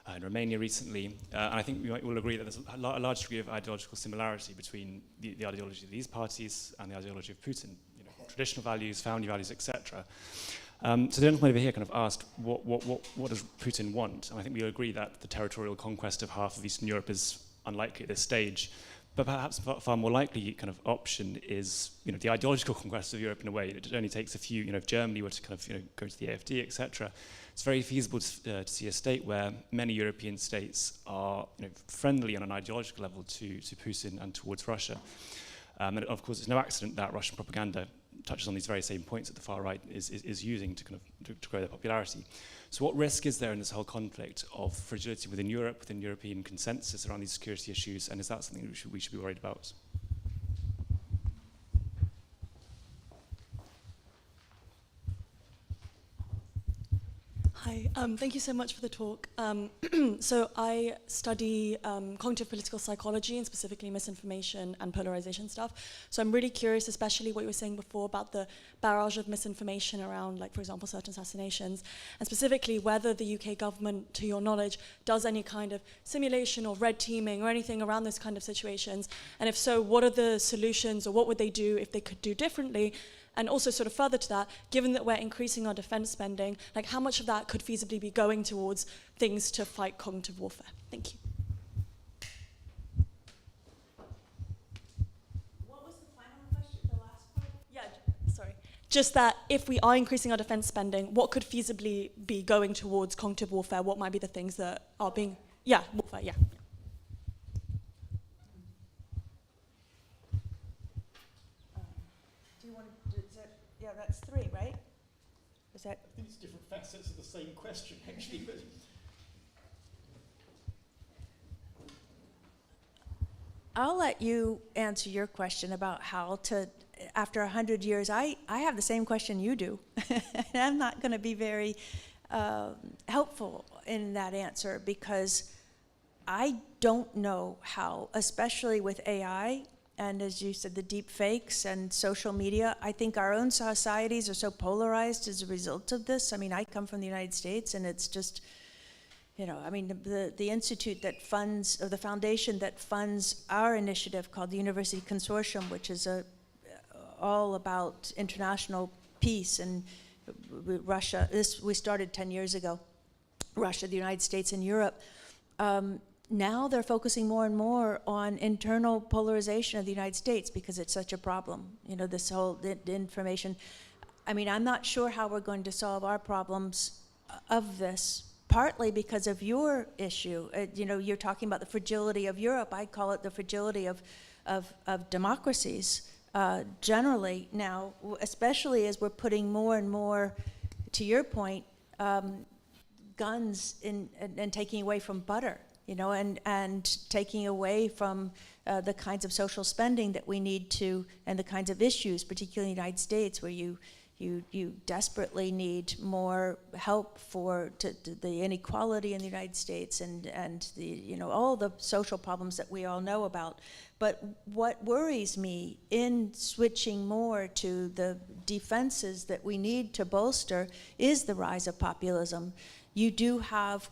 and Romania recently. And I think we might all agree that there's a large degree of ideological similarity between the ideology of these parties and the ideology of Putin. You know, traditional values, founding values, etc. So the gentleman over here kind of asked, what does Putin want? And I think we agree that the territorial conquest of half of Eastern Europe is unlikely at this stage. But perhaps a far more likely kind of option is, you know, the ideological conquest of Europe in a way. It only takes a few, you know, if Germany were to kind of, you know, go to the AfD, etc. It's very feasible to see a state where many European states are, you know, friendly on an ideological level to Putin and towards Russia. And of course, it's no accident that Russian propaganda touches on these very same points that the far right is using to kind of to grow their popularity. So what risk is there in this whole conflict of fragility within Europe, within European consensus around these security issues, and is that something we should be worried about? Hi, thank you so much for the talk. So I study cognitive political psychology and specifically misinformation and polarization stuff. So I'm really curious, especially what you were saying before about the barrage of misinformation around, like, for example, certain assassinations, and specifically whether the UK government, to your knowledge, does any kind of simulation or red teaming or anything around those kind of situations. And if so, what are the solutions, or what would they do if they could do differently? And also sort of further to that, given that we're increasing our defense spending, like how much of that could feasibly be going towards things to fight cognitive warfare? Thank you. What was the final question, the last part? Yeah, sorry. Just that if we are increasing our defense spending, what could feasibly be going towards cognitive warfare? What might be the things that are being, yeah, warfare, yeah. Yeah, that's three, right? Is that? I think it's different facets of the same question, actually. But I'll let you answer your question about how to, after 100 years, I have the same question you do. And I'm not going to be very helpful in that answer because I don't know how, especially with AI, and as you said, the deep fakes and social media, I think our own societies are so polarized as a result of this. I mean, I come from the United States, and it's just, you know, I mean, the institute that funds, or the foundation that funds our initiative called the University Consortium, which is all about international peace and Russia. We started 10 years ago. Russia, the United States, and Europe. Now they're focusing more and more on internal polarization of the United States because it's such a problem. You know, this whole information. I mean, I'm not sure how we're going to solve our problems of this, partly because of your issue. You know, you're talking about the fragility of Europe. I call it the fragility of democracies generally now, especially as we're putting more and more, to your point, guns in and taking away from butter. You know, and taking away from the kinds of social spending that we need to, and the kinds of issues, particularly in the United States, where you desperately need more help for the inequality in the United States and the, you know, all the social problems that we all know about. But what worries me in switching more to the defenses that we need to bolster is the rise of populism. You do have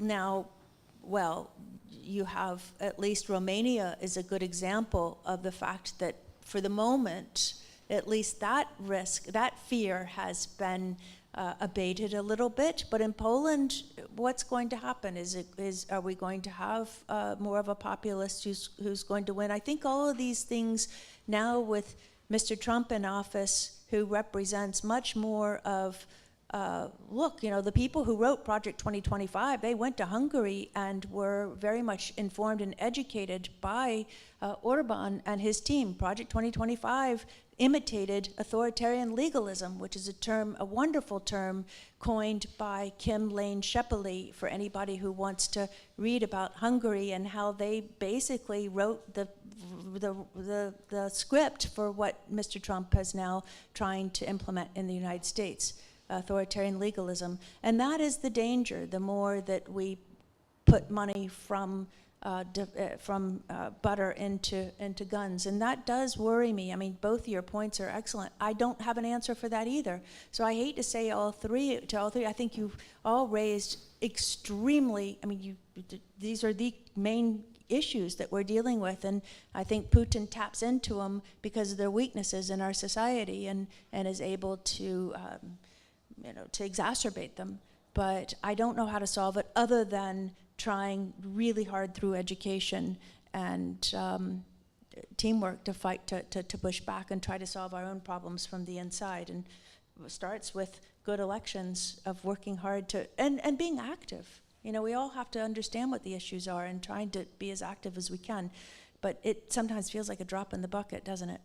now. Well, you have, at least Romania is a good example of the fact that for the moment, at least that risk, that fear has been abated a little bit. But in Poland, what's going to happen? Are we going to have more of a populist who's going to win? I think all of these things now, with Mr. Trump in office, who represents much more of look, the people who wrote Project 2025, they went to Hungary and were very much informed and educated by Orban and his team. Project 2025 imitated authoritarian legalism, which is a wonderful term coined by Kim Lane-Shepely for anybody who wants to read about Hungary and how they basically wrote the script for what Mr. Trump is now trying to implement in the United States. Authoritarian legalism. And that is the danger. The more that we put money from butter into guns. And that does worry me. I mean, both of your points are excellent. I don't have an answer for that either. So I hate to say all three. I think you've all raised extremely, these are the main issues that we're dealing with, and I think Putin taps into them because of their weaknesses in our society and is able to to exacerbate them. But I don't know how to solve it other than trying really hard through education and teamwork to fight, to push back and try to solve our own problems from the inside. And it starts with good elections, of working hard and being active. We all have to understand what the issues are and trying to be as active as we can. But it sometimes feels like a drop in the bucket, doesn't it?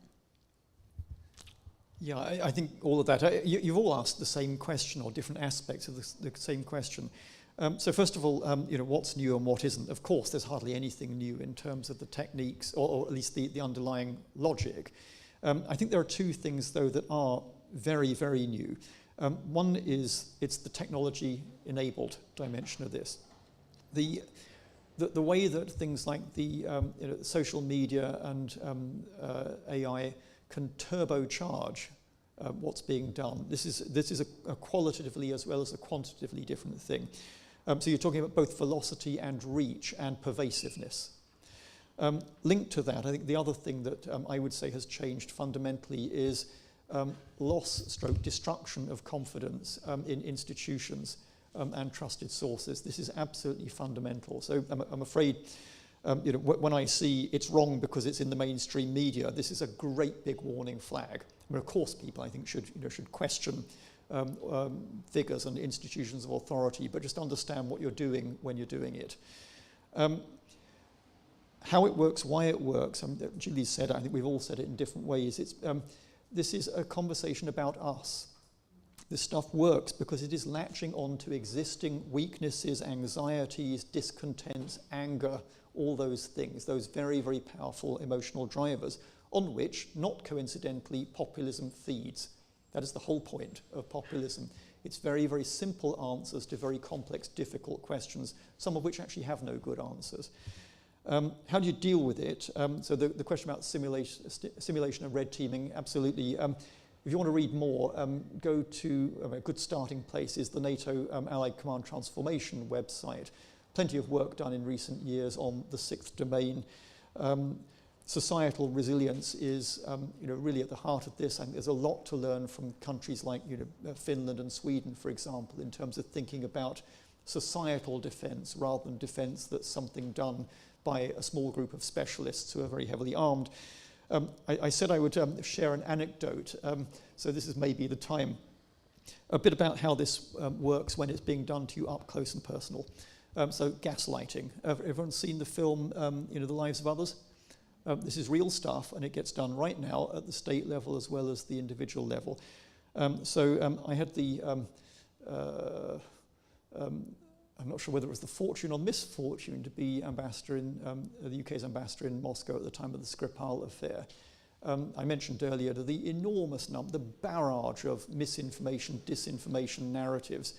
Yeah, I think all of that. You've all asked the same question, or different aspects of the same question. So first of all, what's new and what isn't? Of course, there's hardly anything new in terms of the techniques, or at least the underlying logic. I think there are two things, though, that are very, very new. One is it's the technology-enabled dimension of this. The way that things like the social media and AI can turbocharge what's being done. This is a qualitatively as well as a quantitatively different thing. So you're talking about both velocity and reach and pervasiveness. Linked to that, I think the other thing that I would say has changed fundamentally is destruction of confidence in institutions and trusted sources. This is absolutely fundamental. So I'm afraid when I see it's wrong because it's in the mainstream media, this is a great big warning flag. Of course, people, I think, should question figures and institutions of authority, but just understand what you're doing when you're doing it. How it works, why it works. Julie said, I think we've all said it in different ways. This is a conversation about us. This stuff works because it is latching on to existing weaknesses, anxieties, discontents, anger, all those things, those very, very powerful emotional drivers on which, not coincidentally, populism feeds. That is the whole point of populism. It's very, very simple answers to very complex, difficult questions, some of which actually have no good answers. How do you deal with it? So the question about simulation and red teaming, absolutely. If you want to read more, go to a good starting place is the NATO Allied Command Transformation website. Plenty of work done in recent years on the sixth domain. Societal resilience is really at the heart of this. I think there's a lot to learn from countries like Finland and Sweden, for example, in terms of thinking about societal defence rather than defence that's something done by a small group of specialists who are very heavily armed. I said I would share an anecdote, so this is maybe the time. A bit about how this works when it's being done to you up close and personal. So gaslighting. Everyone's seen the film, The Lives of Others? This is real stuff, and it gets done right now at the state level as well as the individual level. I had the, I'm not sure whether it was the fortune or misfortune to be ambassador in, the UK's ambassador in Moscow at the time of the Skripal affair. I mentioned earlier the enormous number, the barrage of misinformation, disinformation narratives.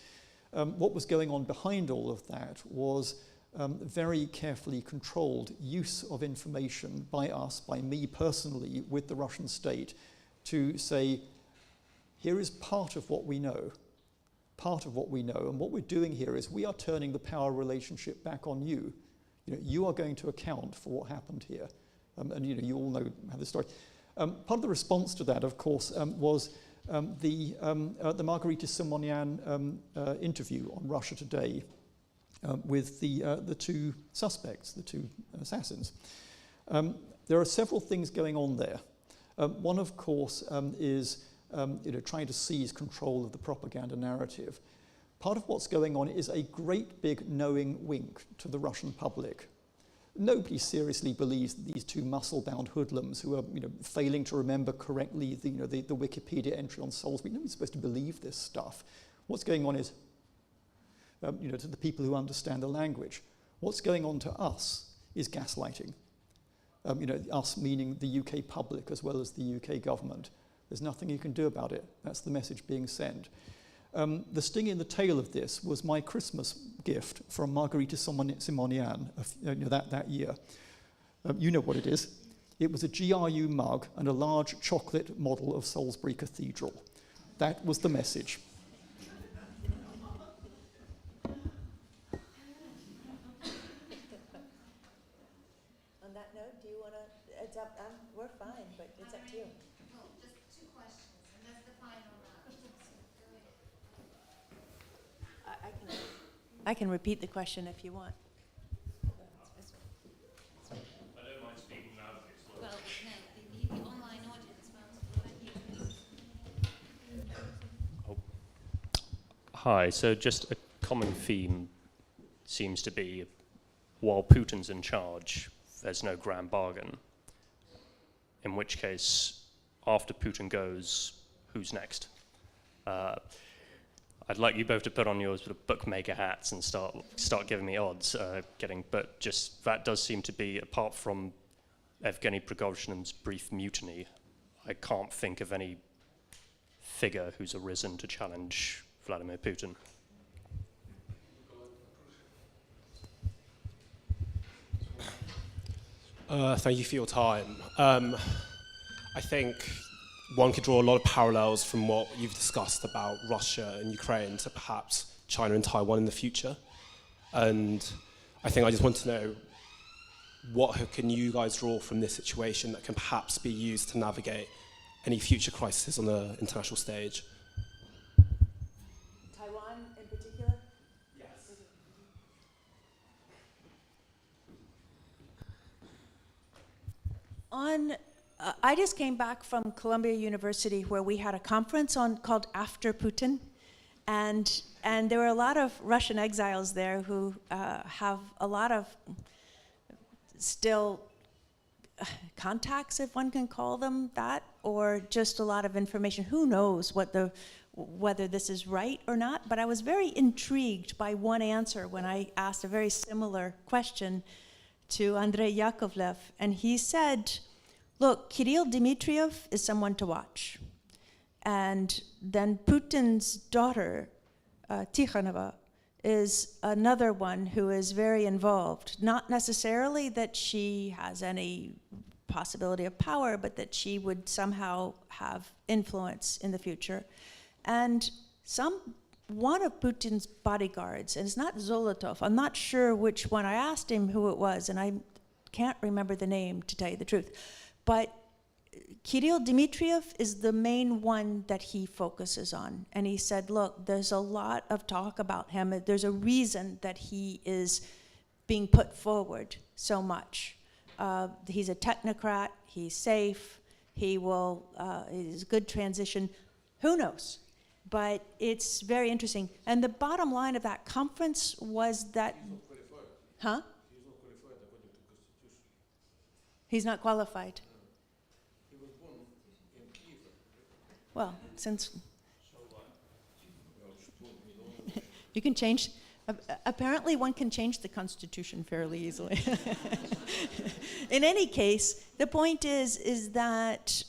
What was going on behind all of that was very carefully controlled use of information by us, by me personally, with the Russian state to say, here is part of what we know. Part of what we know, and what we're doing here is we are turning the power relationship back on you. You are going to account for what happened here, and you all know how the story. Part of the response to that, of course, was the Margarita Simonyan interview on Russia Today with the two suspects, the two assassins. There are several things going on there. One, of course, is trying to seize control of the propaganda narrative. Part of what's going on is a great big knowing wink to the Russian public. Nobody seriously believes that these two muscle-bound hoodlums who are failing to remember correctly the Wikipedia entry on Salisbury. Nobody's supposed to believe this stuff. What's going on is, to the people who understand the language, what's going on to us is gaslighting. Us meaning the UK public as well as the UK government. There's nothing you can do about it. That's the message being sent. The sting in the tail of this was my Christmas gift from Margarita Simonyan that year. You know what it is. It was a GRU mug and a large chocolate model of Salisbury Cathedral. That was the message. On that note, do you want to, it's up, we're fine, but it's up to you. Well, just 2 questions, and that's the final round. I can repeat the question if you want. I don't mind speaking loud if it's Well, no, the online audience wants to hear. Hi, so just a common theme seems to be, while Putin's in charge, there's no grand bargain. In which case, after Putin goes, who's next? I'd like you both to put on your sort of bookmaker hats and start giving me odds. But just that does seem to be, apart from Evgeny Prigozhin's brief mutiny, I can't think of any figure who's arisen to challenge Vladimir Putin. Thank you for your time. I think one could draw a lot of parallels from what you've discussed about Russia and Ukraine to perhaps China and Taiwan in the future. And I think I just want to know, what can you guys draw from this situation that can perhaps be used to navigate any future crises on the international stage? Taiwan in particular? Yes. I just came back from Columbia University where we had a conference called After Putin, and there were a lot of Russian exiles there who have a lot of still contacts, if one can call them that, or just a lot of information. Who knows whether this is right or not, but I was very intrigued by one answer when I asked a very similar question to Andrei Yakovlev, and he said, look, Kirill Dmitriev is someone to watch. And then Putin's daughter, Tikhonova, is another one who is very involved. Not necessarily that she has any possibility of power, but that she would somehow have influence in the future. And one of Putin's bodyguards, and it's not Zolotov, I'm not sure which one, I asked him who it was, and I can't remember the name, to tell you the truth. But Kirill Dmitriev is the main one that he focuses on. And he said, look, there's a lot of talk about him. There's a reason that he is being put forward so much. He's a technocrat, he's safe, he's a good transition. Who knows? But it's very interesting. And the bottom line of that conference was that... Huh? He's not qualified. Well, since you can change, apparently one can change the Constitution fairly easily. In any case, the point is that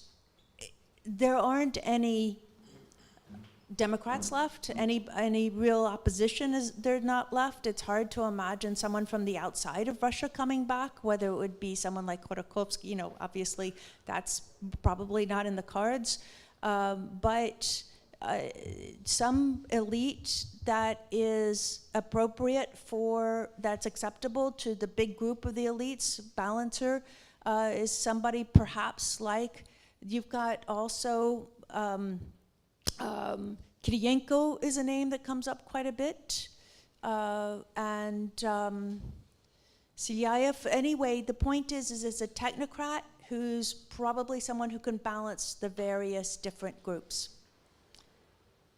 there aren't any Democrats left, any real opposition is there not left. It's hard to imagine someone from the outside of Russia coming back, whether it would be someone like Khodorkovsky, obviously that's probably not in the cards. But some elite that is appropriate that's acceptable to the big group of the elites, balancer, is somebody perhaps like You've got also Kiriyenko is a name that comes up quite a bit, and Silyaev. Anyway, the point is it's a technocrat who's probably someone who can balance the various different groups.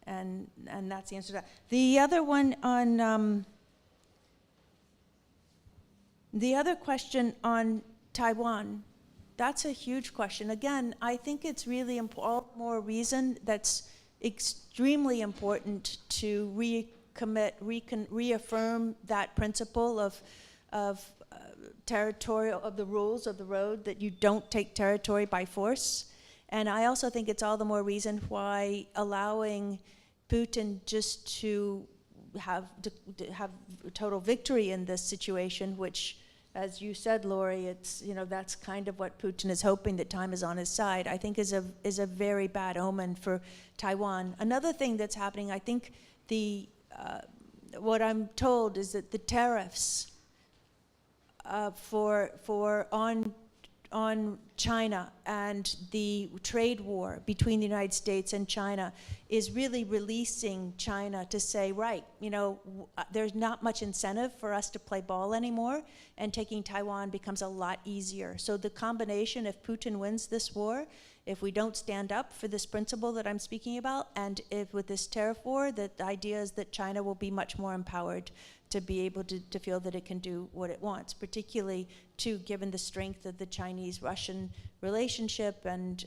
And that's the answer to that. The other one on the other question on Taiwan, that's a huge question. Again, I think it's really all more reason that's extremely important to reaffirm that principle of territorial, of the rules of the road, that you don't take territory by force. And I also think it's all the more reason why allowing Putin just to have total victory in this situation, which, as you said, Laurie, it's, you know, that's kind of what Putin is hoping, that time is on his side, I think is a very bad omen for Taiwan. Another thing that's happening, I think what I'm told is that the tariffs on China and the trade war between the United States and China is really releasing China to say, right, you know, there's not much incentive for us to play ball anymore, and taking Taiwan becomes a lot easier. So the combination, if Putin wins this war, if we don't stand up for this principle that I'm speaking about, and if with this tariff war, the idea is that China will be much more empowered to be able to feel that it can do what it wants, particularly given the strength of the Chinese-Russian relationship, and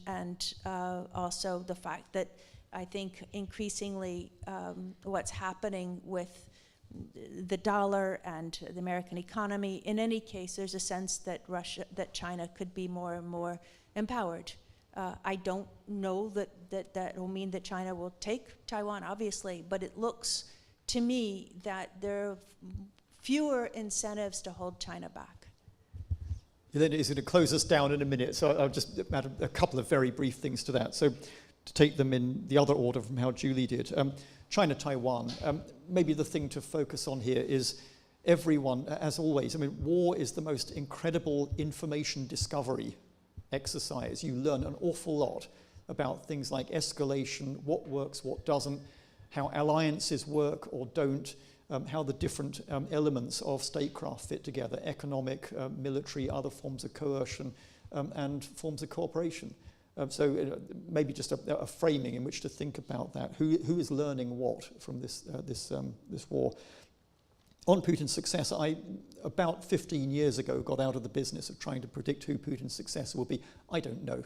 also the fact that I think increasingly what's happening with the dollar and the American economy, in any case, there's a sense that China could be more and more empowered. I don't know that will mean that China will take Taiwan, obviously, but it looks to me that there are fewer incentives to hold China back. Elena is going to close us down in a minute, so I'll just add a couple of very brief things to that. So to take them in the other order from how Julie did. China-Taiwan, maybe the thing to focus on here is everyone, as always, I mean, war is the most incredible information discovery exercise. You learn an awful lot about things like escalation, what works, what doesn't, how alliances work or don't, how the different elements of statecraft fit together, economic, military, other forms of coercion, and forms of cooperation. So maybe just a framing in which to think about that. Who is learning what from this war? On Putin's successor, I, about 15 years ago, got out of the business of trying to predict who Putin's successor will be. I don't know.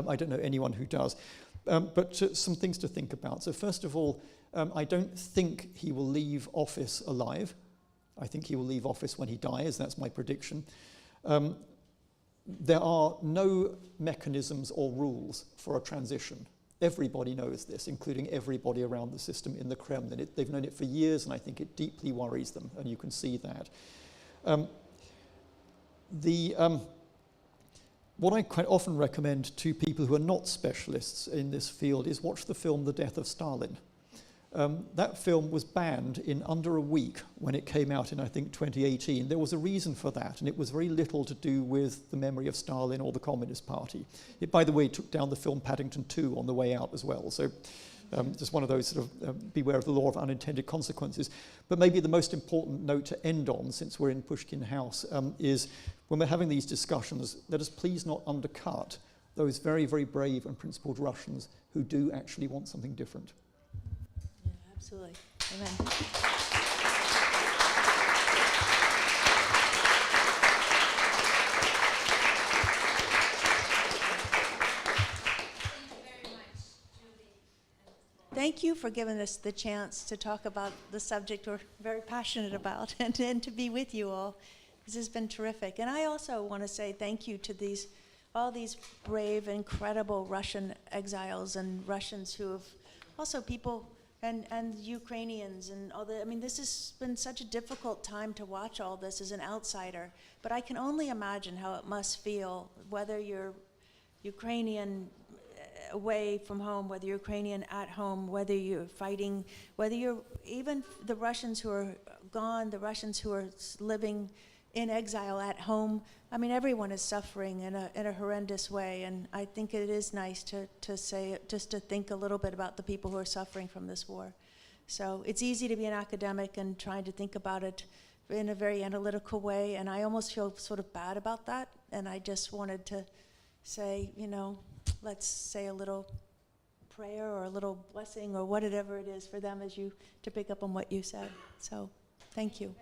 I don't know anyone who does. But some things to think about. So first of all, I don't think he will leave office alive. I think he will leave office when he dies. That's my prediction. There are no mechanisms or rules for a transition. Everybody knows this, including everybody around the system in the Kremlin. They've known it for years, and I think it deeply worries them, and you can see that. What I quite often recommend to people who are not specialists in this field is watch the film The Death of Stalin. That film was banned in under a week when it came out in, I think, 2018. There was a reason for that, and it was very little to do with the memory of Stalin or the Communist Party. It, by the way, took down the film Paddington 2 on the way out as well. So just one of those sort of beware of the law of unintended consequences. But maybe the most important note to end on, since we're in Pushkin House, is when we're having these discussions, let us please not undercut those very, very brave and principled Russians who do actually want something different. Yeah, absolutely. Amen. Thank you for giving us the chance to talk about the subject we're very passionate about, and to be with you all. This has been terrific. And I also want to say thank you to all these brave, incredible Russian exiles and Russians who have also people and Ukrainians and all the, I mean, this has been such a difficult time to watch all this as an outsider, but I can only imagine how it must feel, whether you're Ukrainian away from home, whether you're Ukrainian at home, whether you're fighting, whether you're even the Russians who are gone, the Russians who are living in exile at home. I mean, everyone is suffering in a horrendous way, and I think it is nice to say, just to think a little bit about the people who are suffering from this war. So it's easy to be an academic and trying to think about it in a very analytical way, and I almost feel sort of bad about that, and I just wanted to say, you know, let's say a little prayer or a little blessing or whatever it is for them as you, to pick up on what you said. So, thank you.